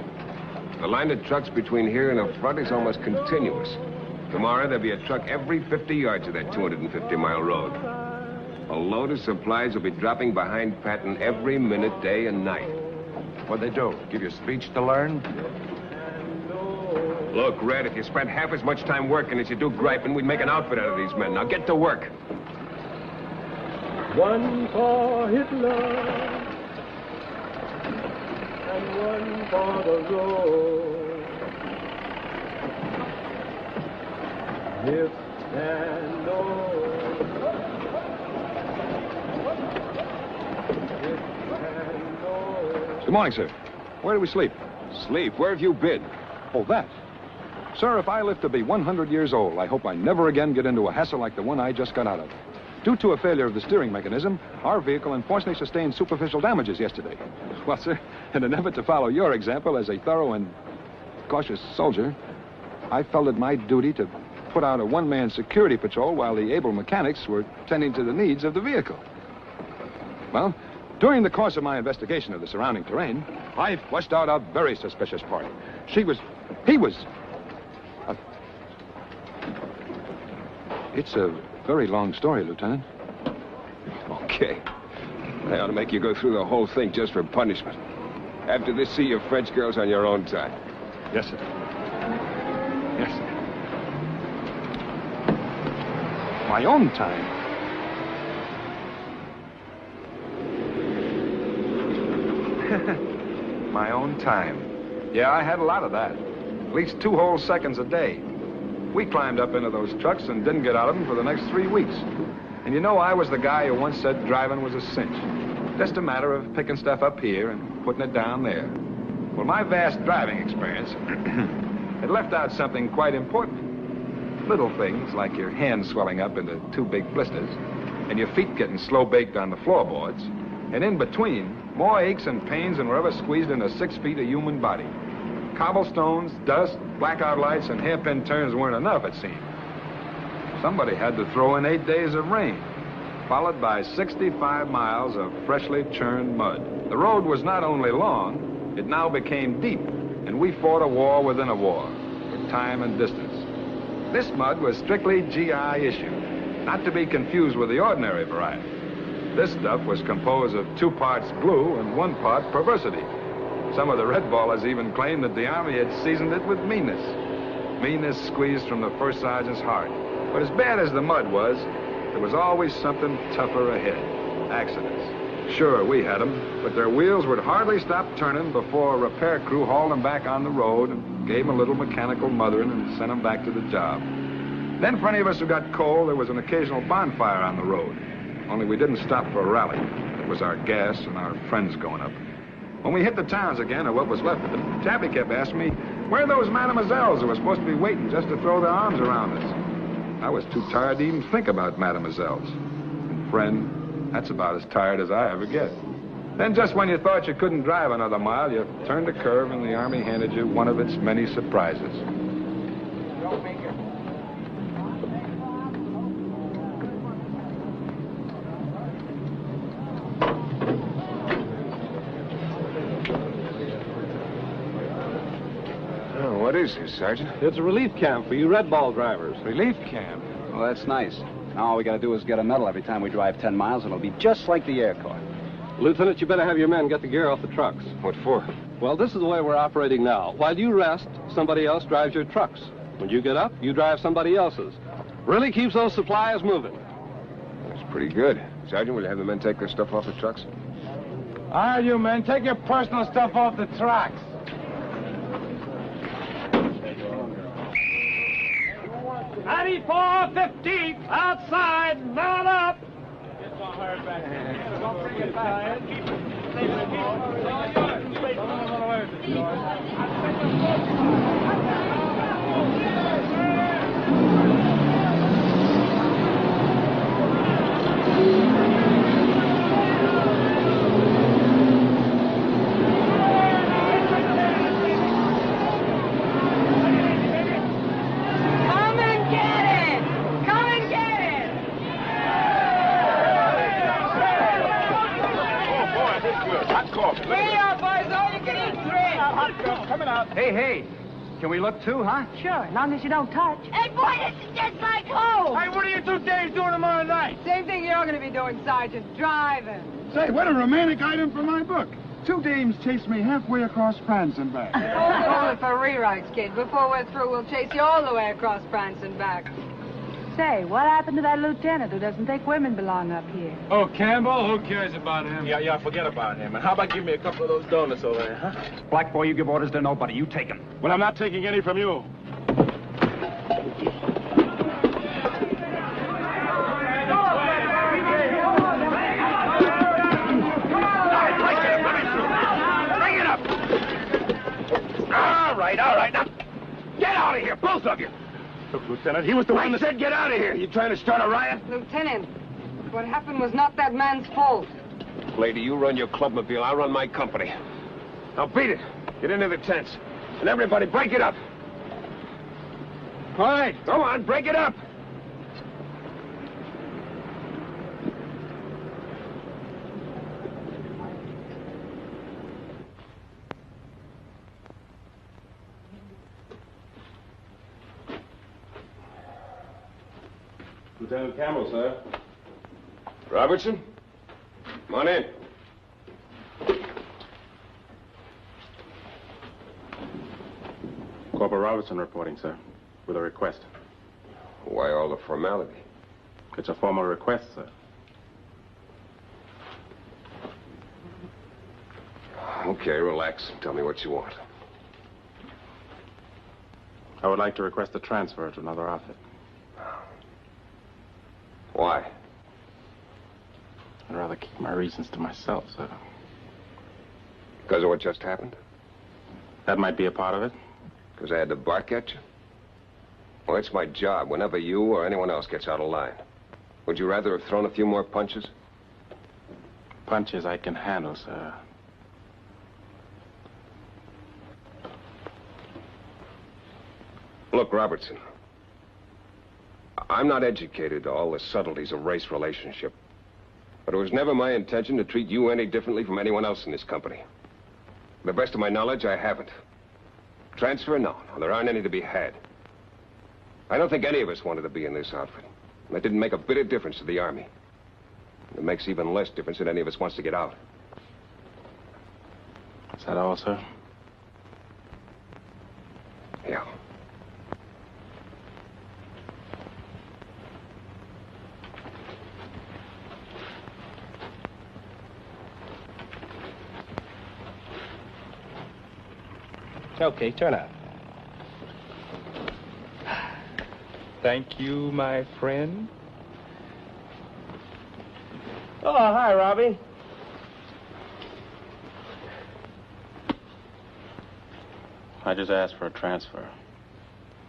The line of trucks between here and the front is almost continuous. Tomorrow, there'll be a truck every 50 yards of that 250-mile road. A load of supplies will be dropping behind Patton every minute, day and night. What'd they do? Give you a speech to learn? Look, Red, if you spent half as much time working as you do griping, we'd make an outfit out of these men. Now get to work. One for Hitler, and one for the road. Hip and no. Good morning, sir. Where do we sleep? Sleep? Where have you been? Oh, that. Sir, if I live to be 100 years old, I hope I never again get into a hassle like the one I just got out of. Due to a failure of the steering mechanism, our vehicle unfortunately sustained superficial damages yesterday. Well, sir, in an effort to follow your example as a thorough and cautious soldier, I felt it my duty to put out a one-man security patrol while the able mechanics were tending to the needs of the vehicle. Well, during the course of my investigation of the surrounding terrain, I flushed out a very suspicious party. He was... It's a very long story, Lieutenant. Okay. I ought to make you go through the whole thing just for punishment. After this, see your French girls on your own time. Yes, sir. Yes, sir. My own time? My own time. Yeah, I had a lot of that. At least 2 whole seconds a day. We climbed up into those trucks and didn't get out of them for the next 3 weeks. And you know, I was the guy who once said driving was a cinch. Just a matter of picking stuff up here and putting it down there. Well, my vast driving experience had left out something quite important. Little things like your hands swelling up into 2 big blisters and your feet getting slow-baked on the floorboards. And in between, more aches and pains than were ever squeezed into 6 feet of human body. Cobblestones, dust, blackout lights, and hairpin turns weren't enough, it seemed. Somebody had to throw in 8 days of rain, followed by 65 miles of freshly churned mud. The road was not only long, it now became deep, and we fought a war within a war, for time and distance. This mud was strictly GI issue, not to be confused with the ordinary variety. This stuff was composed of 2 parts glue and 1 part perversity. Some of the red ballers even claimed that the Army had seasoned it with meanness. Meanness squeezed from the first sergeant's heart. But as bad as the mud was, there was always something tougher ahead. Accidents. Sure, we had them, but their wheels would hardly stop turning before a repair crew hauled them back on the road and gave them a little mechanical mothering and sent them back to the job. Then for any of us who got cold, there was an occasional bonfire on the road. Only we didn't stop for a rally. It was our gas and our friends going up. When we hit the towns again, or what was left of them, Tabby kept asking me, where are those mademoiselles who were supposed to be waiting just to throw their arms around us? I was too tired to even think about mademoiselles. And friend That's about as tired as I ever get. Then just when you thought you couldn't drive another mile, you turned a curve and the Army handed you one of its many surprises. Oh, what is this, Sergeant? It's a relief camp for you Red Ball drivers. Relief camp? Well, that's nice. Now all we gotta do is get a medal every time we drive 10 miles, and it'll be just like the Air Corps. Lieutenant, you better have your men get the gear off the trucks. What for? Well, this is the way we're operating now. While you rest, somebody else drives your trucks. When you get up, you drive somebody else's. Really keeps those supplies moving. That's pretty good. Sergeant, will you have the men take their stuff off the trucks? All right, you men, take your personal stuff off the trucks. $94.50 outside, mount up. Don't bring it back. Hey, can we look too, huh? Sure, as long as you don't touch. Hey, boy, this is just like home. Hey, what are you two dames doing tomorrow night? Same thing you're going to be doing, Sergeant. Driving. Say, what a romantic item for my book. 2 dames chased me halfway across France and back. Hold it for rewrites, kid. Before we're through, we'll chase you all the way across France and back. Say, what happened to that lieutenant who doesn't think women belong up here? Oh, Campbell? Who cares about him? Yeah, forget about him. And how about giving me a couple of those donuts over there, huh? Black boy, you give orders to nobody. You take them. Well, I'm not taking any from you. Bring it up. All right. Now, get out of here, both of you. Look, Lieutenant, he was the one that said get out of here. You trying to start a riot? Lieutenant, what happened was not that man's fault. Lady, you run your clubmobile, I run my company. Now beat it. Get into the tents. And everybody break it up. All right. Go on, break it up. Lieutenant Campbell, sir. Robertson? Come on in. Corporal Robertson reporting, sir, with a request. Why all the formality? It's a formal request, sir. Okay, relax. Tell me what you want. I would like to request a transfer to another outfit. Why? I'd rather keep my reasons to myself, sir. Because of what just happened? That might be a part of it. Because I had to bark at you? Well, it's my job whenever you or anyone else gets out of line. Would you rather have thrown a few more punches? Punches I can handle, sir. Look, Robertson. I'm not educated to all the subtleties of race relationship. But it was never my intention to treat you any differently from anyone else in this company. To the best of my knowledge, I haven't. Transfer? No, there aren't any to be had. I don't think any of us wanted to be in this outfit. And that didn't make a bit of difference to the Army. It makes even less difference that any of us wants to get out. Is that all, sir? Yeah. Okay, turn out. Thank you, my friend. Oh, hi, Robbie. I just asked for a transfer.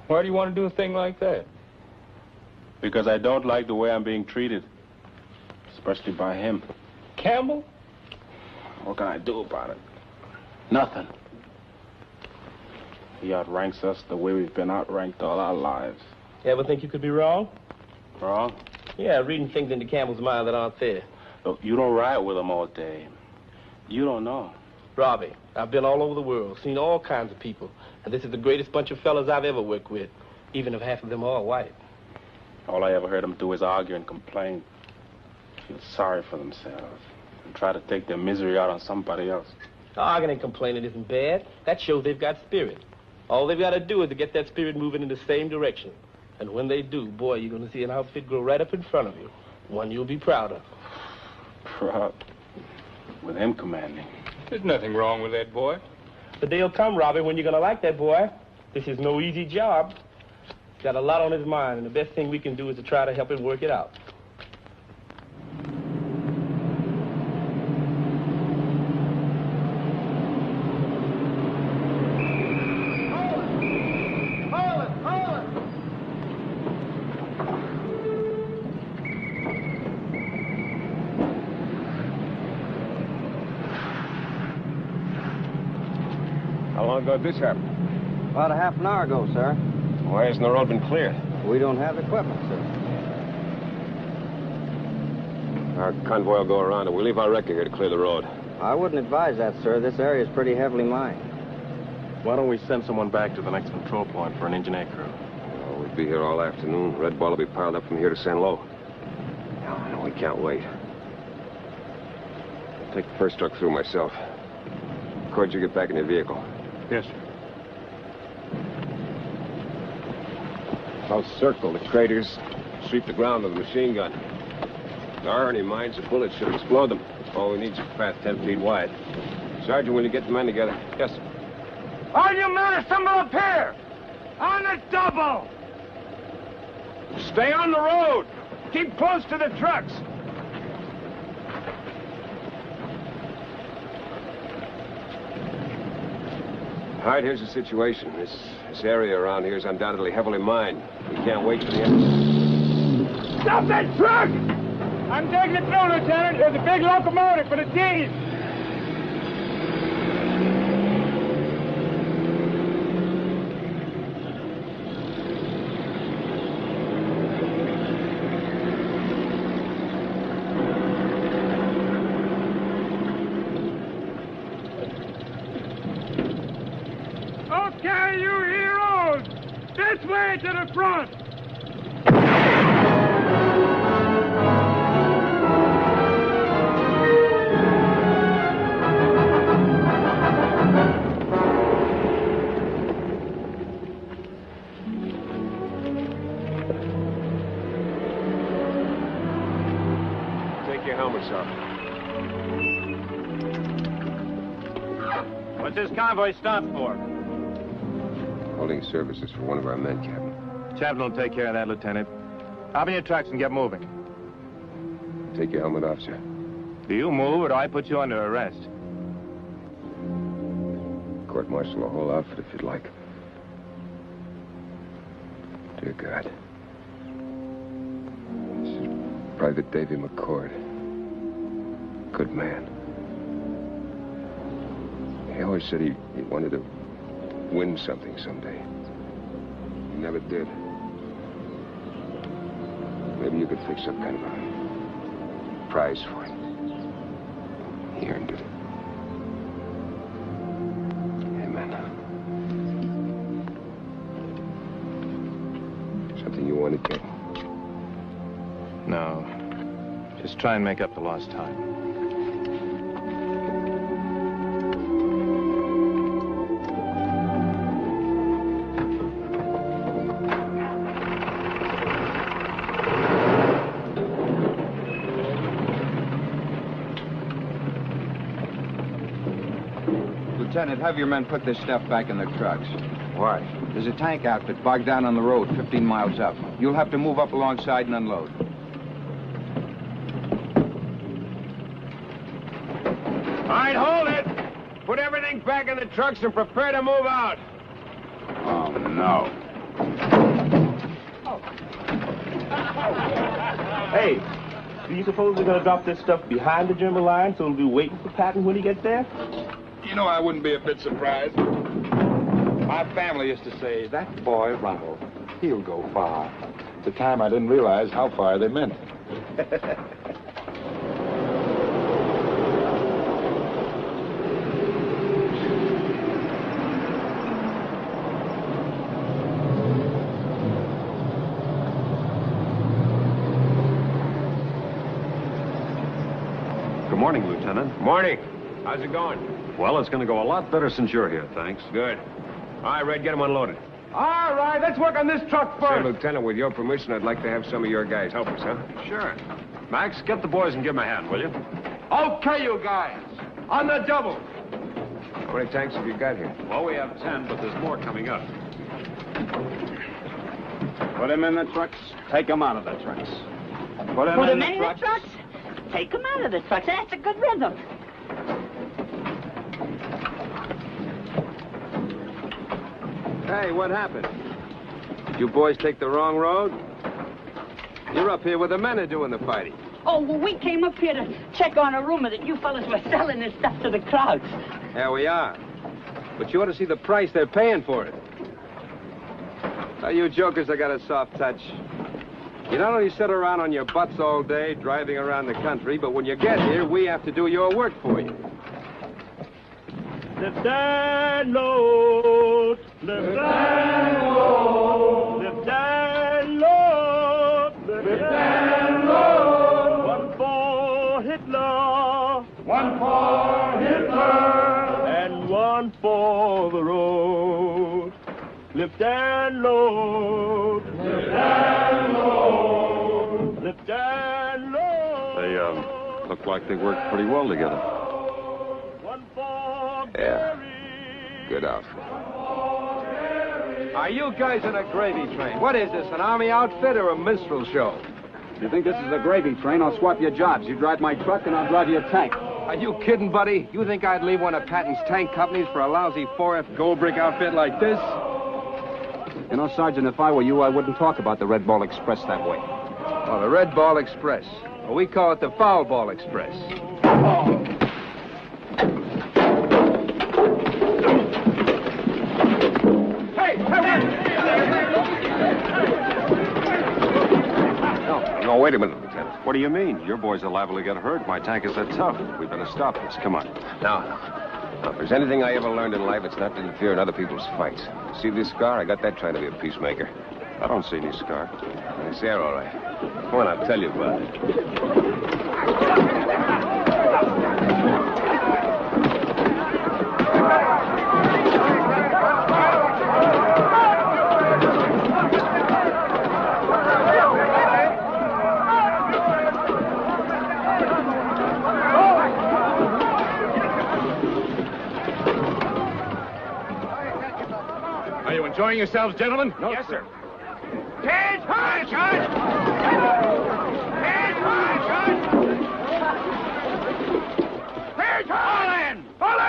Why do you want to do a thing like that? Because I don't like the way I'm being treated. especially by him. Campbell? What can I do about it? Nothing. He outranks us the way we've been outranked all our lives. You ever think you could be wrong? Wrong? Yeah, reading things into Campbell's mind that aren't there. Look, you don't ride with him all day. You don't know. Robbie, I've been all over the world, seen all kinds of people, and this is the greatest bunch of fellas I've ever worked with, even if half of them are white. All I ever heard them do is argue and complain, feel sorry for themselves, and try to take their misery out on somebody else. Arguing and complaining isn't bad. That shows they've got spirit. All they've got to do is to get that spirit moving in the same direction. And when they do, boy, you're going to see an outfit grow right up in front of you. One you'll be proud of. Proud? With him commanding. There's nothing wrong with that boy. The day'll come, Robbie, when you're going to like that boy. This is no easy job. He's got a lot on his mind, and the best thing we can do is to try to help him work it out. How long ago did this happen? About a half an hour ago, sir. Why hasn't the road been cleared? We don't have equipment, sir. Our convoy will go around and we'll leave our wrecker here to clear the road. I wouldn't advise that, sir. This area is pretty heavily mined. Why don't we send someone back to the next control point for an engineer crew? Oh, we'll be here all afternoon. Red Ball will be piled up from here to San Lo. No, we can't wait. I'll take the first truck through myself. Cord, you get back in your vehicle. Yes, sir. I'll circle the craters, sweep the ground with a machine gun. If there are any mines, the bullets should explode them. All we need is a path 10 feet wide. Sergeant, will you get the men together? Yes, sir. All you men assemble up here! On the double! Stay on the road. Keep close to the trucks. All right, here's the situation. This area around here is undoubtedly heavily mined. We can't wait for the end. Stop that truck! I'm taking it through, Lieutenant. There's a big locomotive for the team. Okay, you heroes! This way to the front! Take your helmets off. What's this convoy stopped for? Holding services for one of our men, Captain. Chapman will take care of that, Lieutenant. Hop in your trucks and get moving. Take your helmet off, sir. Do you move or do I put you under arrest? Court-martial the whole outfit if you'd like. Dear God. This is Private Davy McCord. Good man. He always said he wanted to win something someday. He never did. Maybe you could fix up kind of a prize for him. He earned it. Amen. Something you wanted, Kid? No. Just try and make up the lost time. Lieutenant, have your men put this stuff back in their trucks. Why? There's a tank outfit bogged down on the road 15 miles up. You'll have to move up alongside and unload. All right, hold it. Put everything back in the trucks and prepare to move out. Oh, no. Hey, Do you suppose they're going to drop this stuff behind the German line so they'll be waiting for Patton when he gets there? You know, I wouldn't be a bit surprised. My family used to say, that boy, Ronald, he'll go far. At the time, I didn't realize how far they meant. Good morning, Lieutenant. Morning. How's it going? Well, it's going to go a lot better since you're here, thanks. Good. All right, Red, get him unloaded. All right, let's work on this truck Say, first. Lieutenant, with your permission, I'd like to have some of your guys help us, huh? Sure. Max, get the boys and give them a hand, will you? Okay, you guys. On the double. How many tanks have you got here? Well, we have 10, but there's more coming up. Put them in the trucks, take them out of the trucks. Put them Put in them the in the trucks? Take them out of the trucks. That's a good rhythm. Hey, what happened? You boys take the wrong road? You're up here where the men are doing the fighting. Oh, well, we came up here to check on a rumor that you fellas were selling this stuff to the crowds. There we are. But you ought to see the price they're paying for it. Now, you jokers have got a soft touch. You not only sit around on your butts all day, driving around the country, but when you get here, we have to do your work for you. Lift and load. Lift and load. Lift and load. Lift and load. One for Hitler. One for Hitler. And one for the road. Lift and load. Lift and load. Lift and load. They, look like they worked pretty well together. Yeah. Good outfit. Are you guys in a gravy train? What is this, an army outfit or a minstrel show? If you think this is a gravy train, I'll swap your jobs. You drive my truck and I'll drive your tank. Are you kidding, buddy? You think I'd leave one of Patton's tank companies for a lousy 4F gold brick outfit like this? You know, Sergeant, if I were you, I wouldn't talk about the Red Ball Express that way. Oh, the Red Ball Express. Well, we call it the Foul Ball Express. No, wait a minute, Lieutenant. What do you mean? Your boys are liable to get hurt. My tank is that tough. We better stop this. Come on. No, if there's anything I ever learned in life, it's not to interfere in other people's fights. See this scar? I got that trying to be a peacemaker. I don't see any scar. It's there, all right. Come on, I'll tell you about it. Are you enjoying yourselves, gentlemen? No, yes, sir. Hands high, Judge! Hands high, Judge! Hands high! Fall in!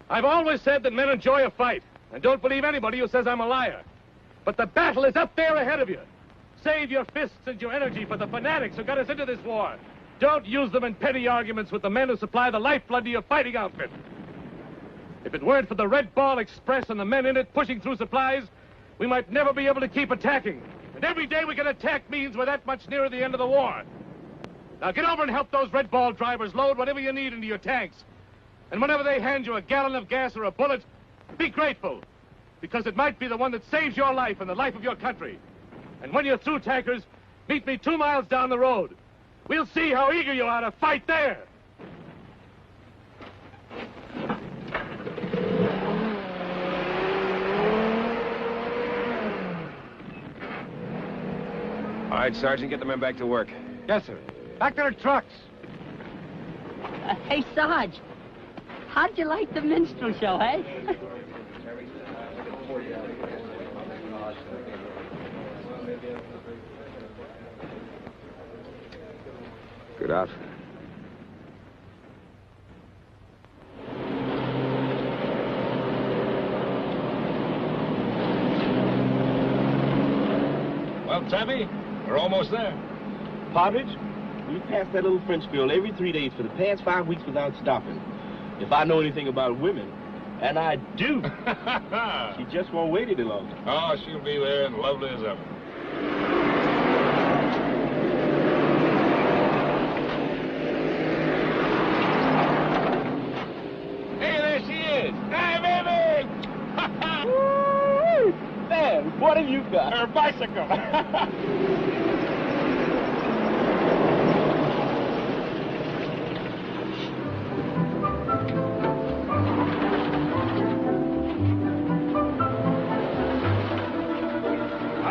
I've always said that men enjoy a fight. And don't believe anybody who says I'm a liar. But the battle is up there ahead of you. Save your fists and your energy for the fanatics who got us into this war. Don't use them in petty arguments with the men who supply the lifeblood to your fighting outfit. If it weren't for the Red Ball Express and the men in it pushing through supplies, we might never be able to keep attacking. And every day we can attack means we're that much nearer the end of the war. Now get over and help those Red Ball drivers load whatever you need into your tanks. And whenever they hand you a gallon of gas or a bullet, be grateful, because it might be the one that saves your life and the life of your country. And when you're through, tankers, meet me 2 miles down the road. We'll see how eager you are to fight there. All right, Sergeant, get the men back to work. Yes, sir. Back to the trucks. Hey, Sarge, how'd you like the minstrel show, eh? Good outfit. Well, Tabby, we're almost there. Partridge, we passed that little French girl every 3 days for the past 5 weeks without stopping. If I know anything about women, and I do, she just won't wait any longer. Oh, she'll be there and lovely as ever. Hey, there she is. Hey, baby! Woo! Man, what have you got? Her bicycle.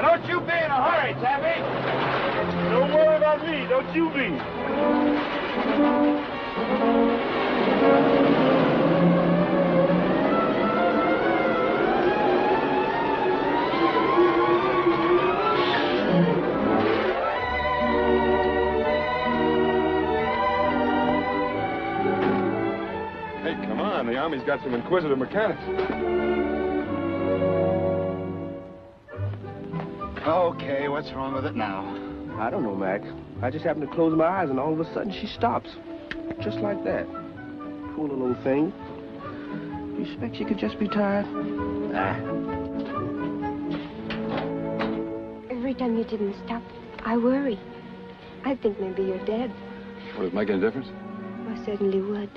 Don't you be in a hurry, Tabby. Don't worry about me. Don't you be. Hey, come on. The Army's got some inquisitive mechanics. Okay, what's wrong with it now? I don't know, Mac. I just happened to close my eyes, and all of a sudden she stops. Just like that. Poor little old thing. Do you expect she could just be tired? Every time you didn't stop, I worry. I think maybe you're dead. Would it make any difference? I certainly would.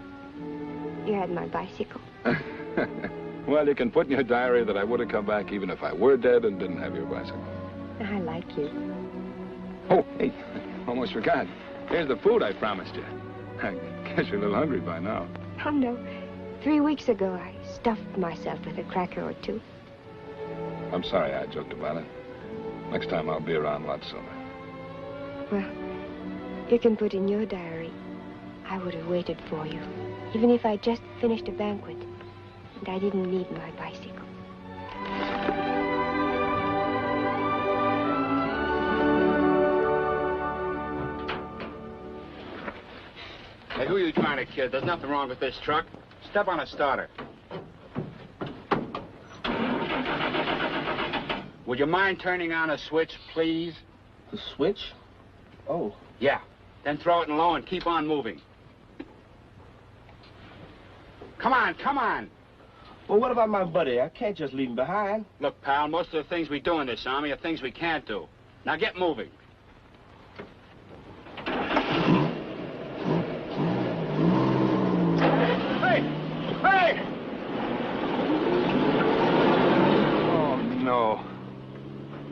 You had my bicycle. Well, you can put in your diary that I would have come back even if I were dead and didn't have your bicycle. I like you. Oh, hey, almost forgot. Here's the food I promised you. I guess you're a little hungry by now. Oh, no. 3 weeks ago, I stuffed myself with a cracker or two. I'm sorry I joked about it. Next time I'll be around a lot sooner. Well, you can put in your diary. I would have waited for you, even if I just finished a banquet, and I didn't need my bicycle. Hey, who are you trying to kid? There's nothing wrong with this truck. Step on a starter. Would you mind turning on a switch, please? The switch? Oh. Yeah. Then throw it in low and keep on moving. Come on, come on. Well, what about my buddy? I can't just leave him behind. Look, pal, most of the things we do in this Army are things we can't do. Now get moving. Hey! Oh, no.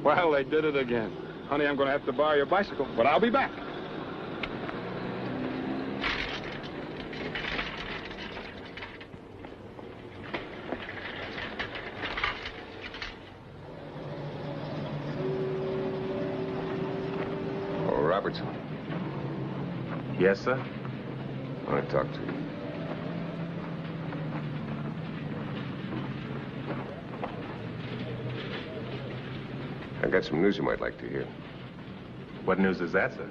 Well, they did it again. Honey, I'm going to have to borrow your bicycle, but I'll be back. Oh, Robertson. Yes, sir? I want to talk to you. I got some news you might like to hear. What news is that, sir?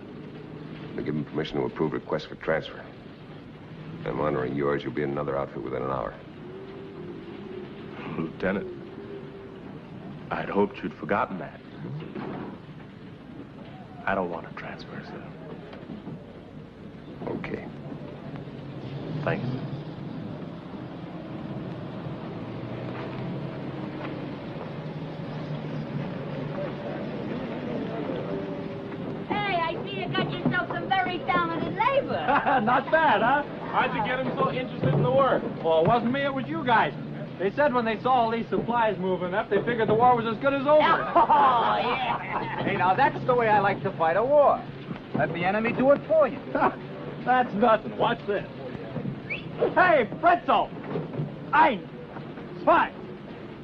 They give me permission to approve requests for transfer. I'm honoring yours. You'll be in another outfit within an hour. Lieutenant, I'd hoped you'd forgotten that. I don't want to transfer, sir. Okay. Thanks. Hey, I see you got yourself some very talented labor. Not bad, huh? How'd you get him so interested in the work? Well, it wasn't me, it was you guys. They said when they saw all these supplies moving up, they figured the war was as good as over. Oh, yeah. Hey, now that's the way I like to fight a war. Let the enemy do it for you. That's nothing. Watch this. Hey, Pretzel! 1, 2.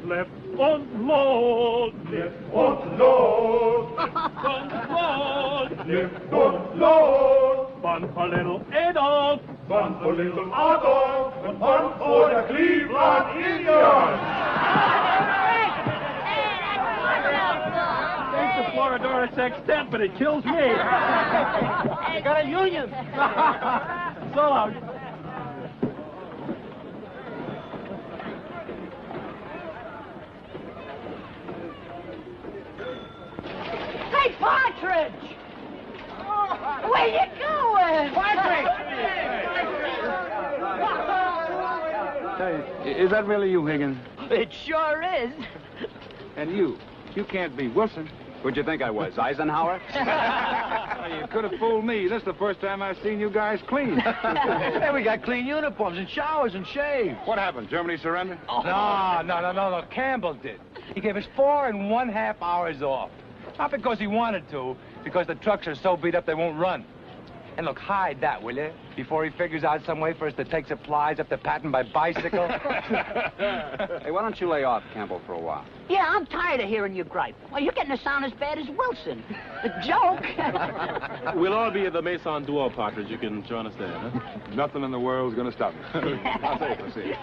Left on load, left on load, left on load, left on load. One for little Adolf, one for little Adolf, and one for the Cleveland Indians. Thanks to Floridora sextet, but it kills me. Hey, got a union. So long. Hey, Partridge! Where you going? Partridge! Hey, is that really you, Higgins? It sure is. And you can't be Wilson. Who'd you think I was, Eisenhower? You could have fooled me. This is the first time I've seen you guys clean. Hey, we got clean uniforms and showers and shaves. What happened? Germany surrender? Oh. No. Campbell did. He gave us 4.5 hours off. Not because he wanted to, because the trucks are so beat up they won't run. And look, hide that, will you? Before he figures out some way for us to take supplies up to Patton by bicycle. Hey, why don't you lay off Campbell for a while? Yeah, I'm tired of hearing you gripe. Well, you're getting to sound as bad as Wilson. A joke. We'll all be at the Maison d'Or, Partridge. You can join us there, huh? Nothing in the world's gonna stop me. I'll take it. Let's see.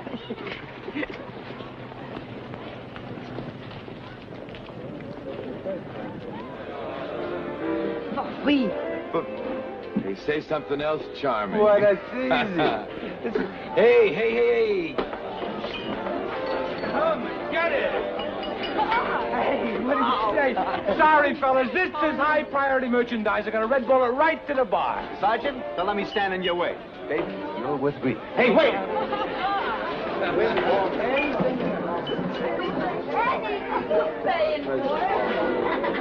Oui. Hey, say something else charming. Why, that's easy. Hey. Come, get it. Hey, what do you say? Sorry, fellas, this is high priority merchandise. I'm gonna Red Bull it right to the bar. Sergeant, don't let me stand in your way. Baby, you're with me. Hey, wait!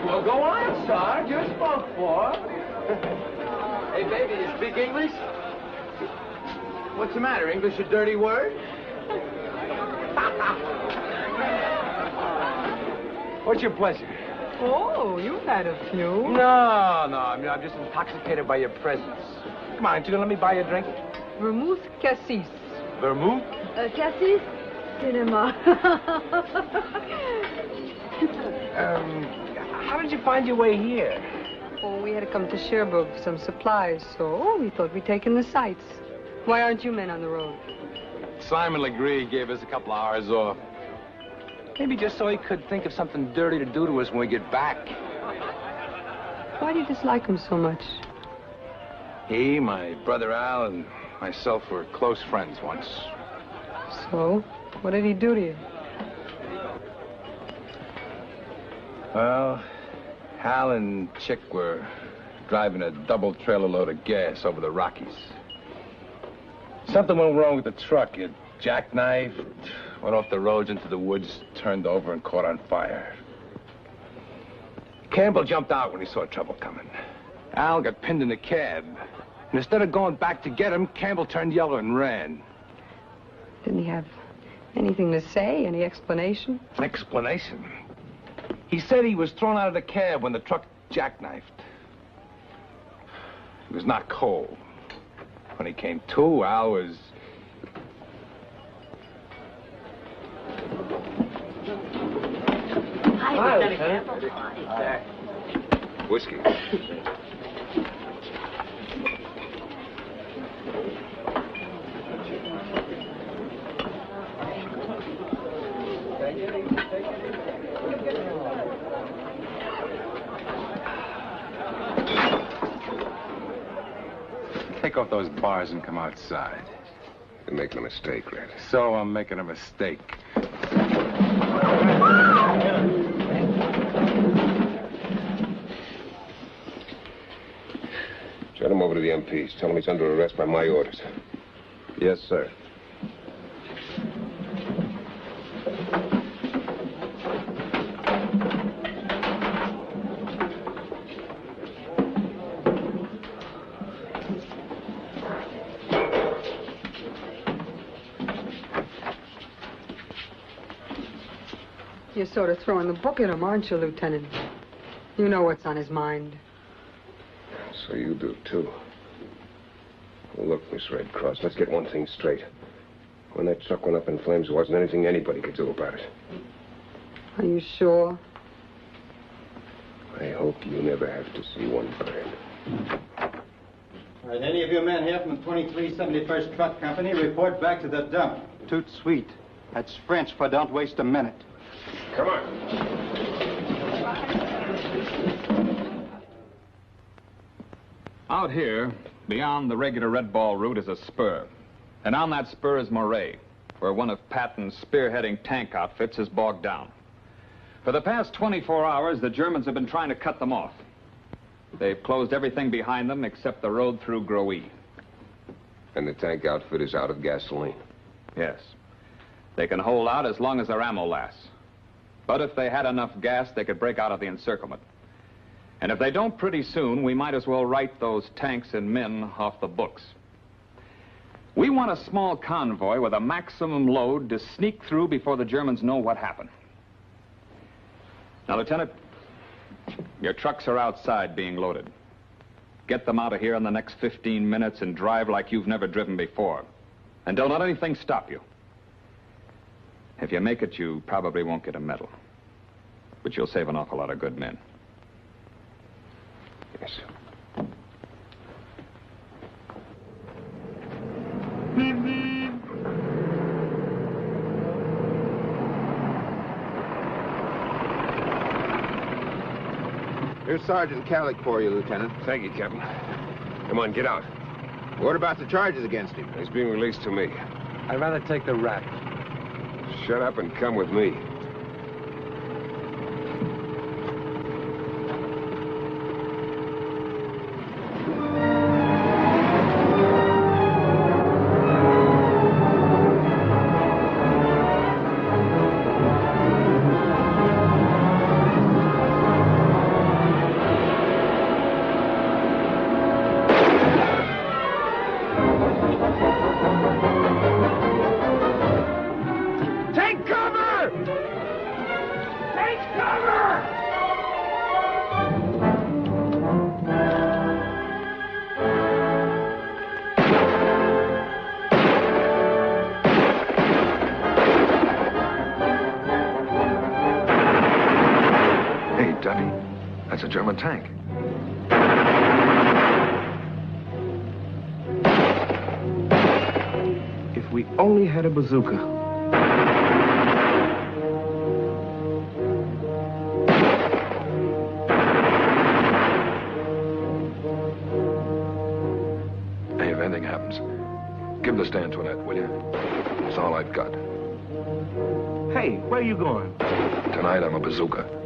Well, go on, Sarge. You're spoke for. Hey, baby, you speak English? What's the matter? English a dirty word? What's your pleasure? Oh, you've had a few. No, I'm just intoxicated by your presence. Come on, aren't you gonna let me buy you a drink? Vermouth cassis. Vermouth? Cassis? Cinema. How did you find your way here? Oh, we had to come to Cherbourg for some supplies, so we thought we'd take in the sights. Why aren't you men on the road? Simon Legree gave us a couple hours off. Maybe just so he could think of something dirty to do to us when we get back. Why do you dislike him so much? He, my brother Al, and myself were close friends once. So? What did he do to you? Well, Hal and Chick were driving a double trailer load of gas over the Rockies. Something went wrong with the truck. It jackknifed, went off the roads into the woods, turned over and caught on fire. Campbell jumped out when he saw trouble coming. Al got pinned in the cab. And instead of going back to get him, Campbell turned yellow and ran. Didn't he have anything to say? Any explanation? An explanation? He said he was thrown out of the cab when the truck jackknifed. He was not cold. When he came to, Al was... Hi, Lieutenant Campbell. Hi. Whiskey. Take off those bars and come outside. You're making a mistake, Red. So I'm making a mistake. Shut him over to the MPs. Tell him he's under arrest by my orders. Yes, sir. You're sort of throwing the book at him, aren't you, Lieutenant? You know what's on his mind. So you do, too. Well, look, Miss Red Cross, let's get one thing straight. When that truck went up in flames, there wasn't anything anybody could do about it. Are you sure? I hope you never have to see one burn. All right, any of you men here from the 2371st Truck Company, report back to the dump. Tout suite. That's French for don't waste a minute. Come on. Out here, beyond the regular red ball route is a spur. And on that spur is Moray, where one of Patton's spearheading tank outfits is bogged down. For the past 24 hours, the Germans have been trying to cut them off. They've closed everything behind them except the road through Groix. And the tank outfit is out of gasoline. Yes. They can hold out as long as their ammo lasts. But if they had enough gas, they could break out of the encirclement. And if they don't pretty soon, we might as well write those tanks and men off the books. We want a small convoy with a maximum load to sneak through before the Germans know what happened. Now, Lieutenant, your trucks are outside being loaded. Get them out of here in the next 15 minutes and drive like you've never driven before. And don't let anything stop you. If you make it, you probably won't get a medal. But you'll save an awful lot of good men. Yes. Here's Sergeant Kalleck for you, Lieutenant. Thank you, Captain. Come on, get out. What about the charges against him? He's being released to me. I'd rather take the rap. Shut up and come with me. That's a German tank. If we only had a bazooka. Hey, if anything happens, give the stand to Annette, will you? It's all I've got. Hey, where are you going? Tonight, I'm a bazooka.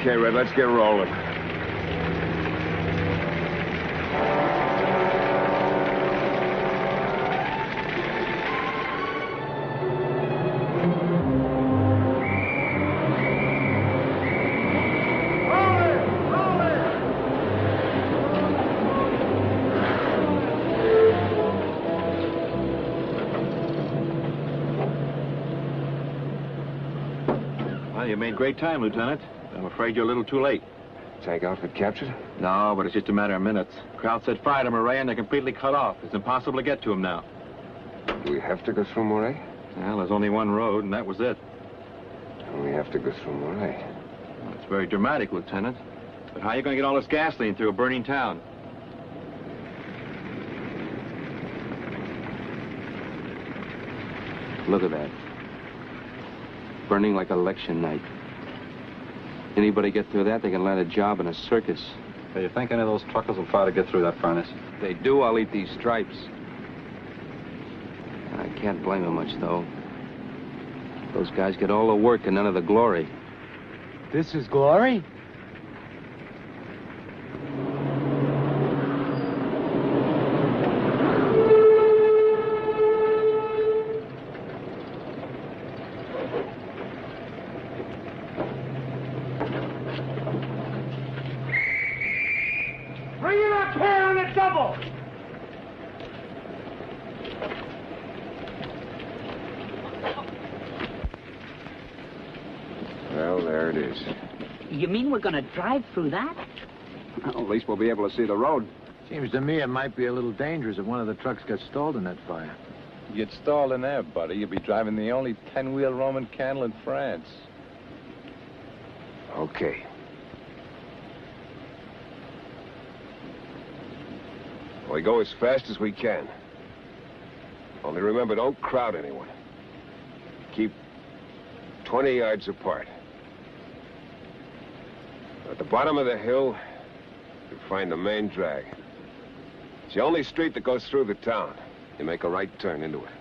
Okay, Red, let's get rolling. Well, you made great time, Lieutenant. I'm afraid you're a little too late. Tank outfit captured? No, but it's just a matter of minutes. Crowd set fire to Moray and they're completely cut off. It's impossible to get to him now. Do we have to go through Moray? Well, there's only one road, and that was it. We have to go through Moray. Well, it's very dramatic, Lieutenant. But how are you going to get all this gasoline through a burning town? Look at that. Burning like election night. Anybody get through that, they can land a job in a circus. Hey, you think any of those truckers will try to get through that furnace? If they do, I'll eat these stripes. I can't blame them much, though. Those guys get all the work and none of the glory. This is glory? trouble! Well, there it is. You mean we're going to drive through that? Well, at least we'll be able to see the road. Seems to me it might be a little dangerous if one of the trucks got stalled in that fire. You get stalled in there, buddy, you'll be driving the only 10-wheel Roman candle in France. Okay. We go as fast as we can. Only remember, don't crowd anyone. Keep 20 yards apart. At the bottom of the hill, you'll find the main drag. It's the only street that goes through the town. You make a right turn into it.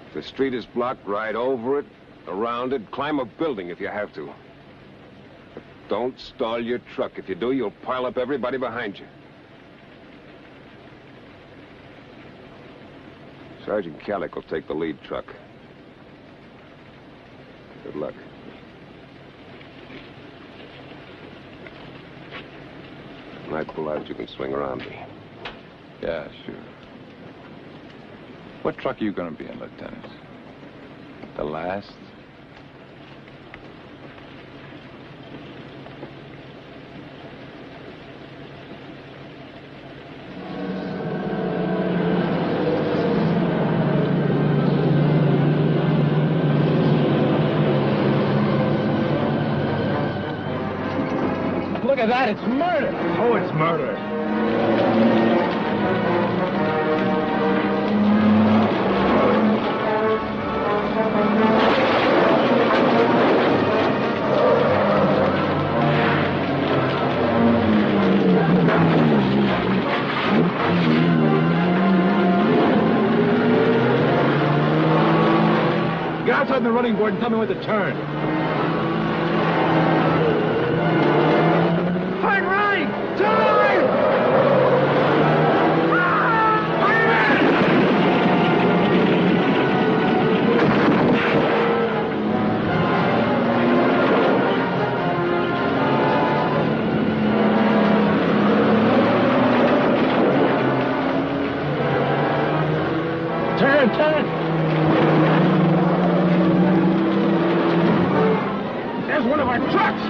If the street is blocked, ride over it, around it, climb a building if you have to. But don't stall your truck. If you do, you'll pile up everybody behind you. Sergeant Kalleck will take the lead truck. Good luck. When I pull out, you can swing around me. Yeah, sure. What truck are you going to be in, Lieutenant? The last? Look at that, it's murder! Oh, it's murder. Get outside the running board and tell me when to turn. Turn right! Turn right! Turn! There's one of our trucks!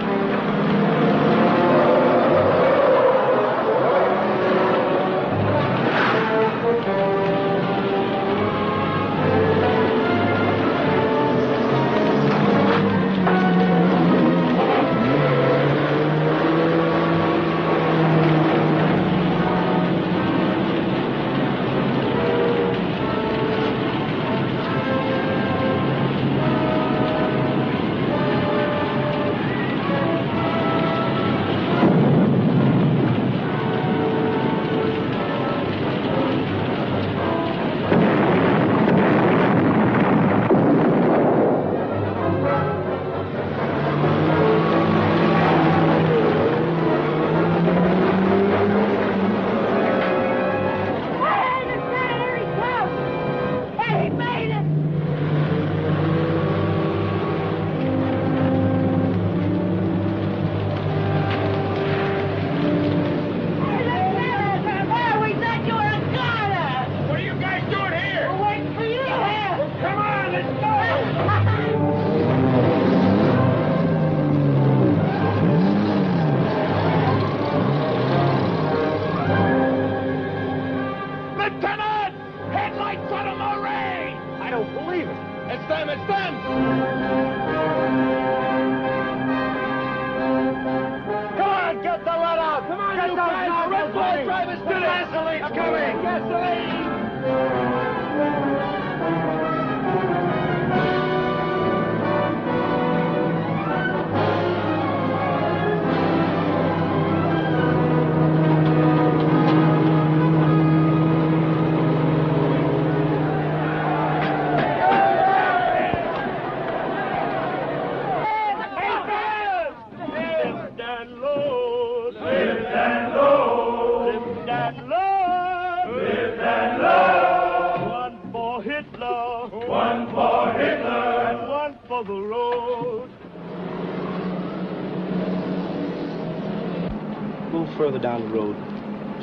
Further down the road,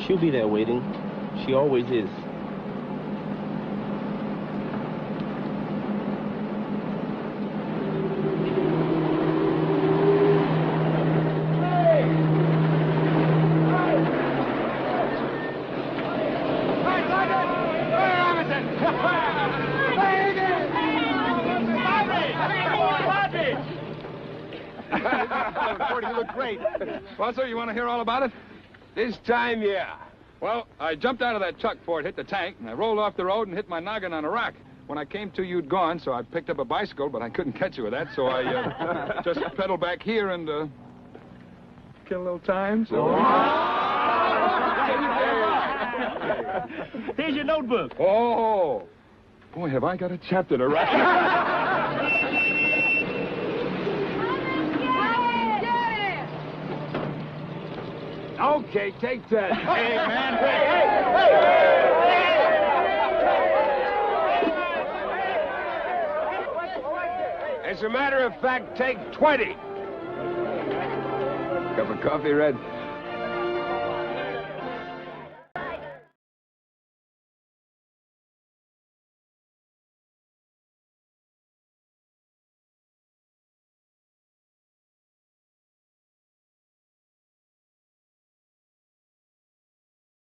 She'll be there waiting. She always is. You look great. Well, sir, you want to hear all about it? This time, yeah. Well, I jumped out of that truck before it hit the tank, and I rolled off the road and hit my noggin on a rock. When I came to, you'd gone, so I picked up a bicycle, but I couldn't catch you with that, so I just pedaled back here and kill a little time. So. Here's your notebook. Oh, boy, have I got a chapter to write. Okay, take that. Hey, man. As a matter of fact, take 20. Cup of coffee, Red?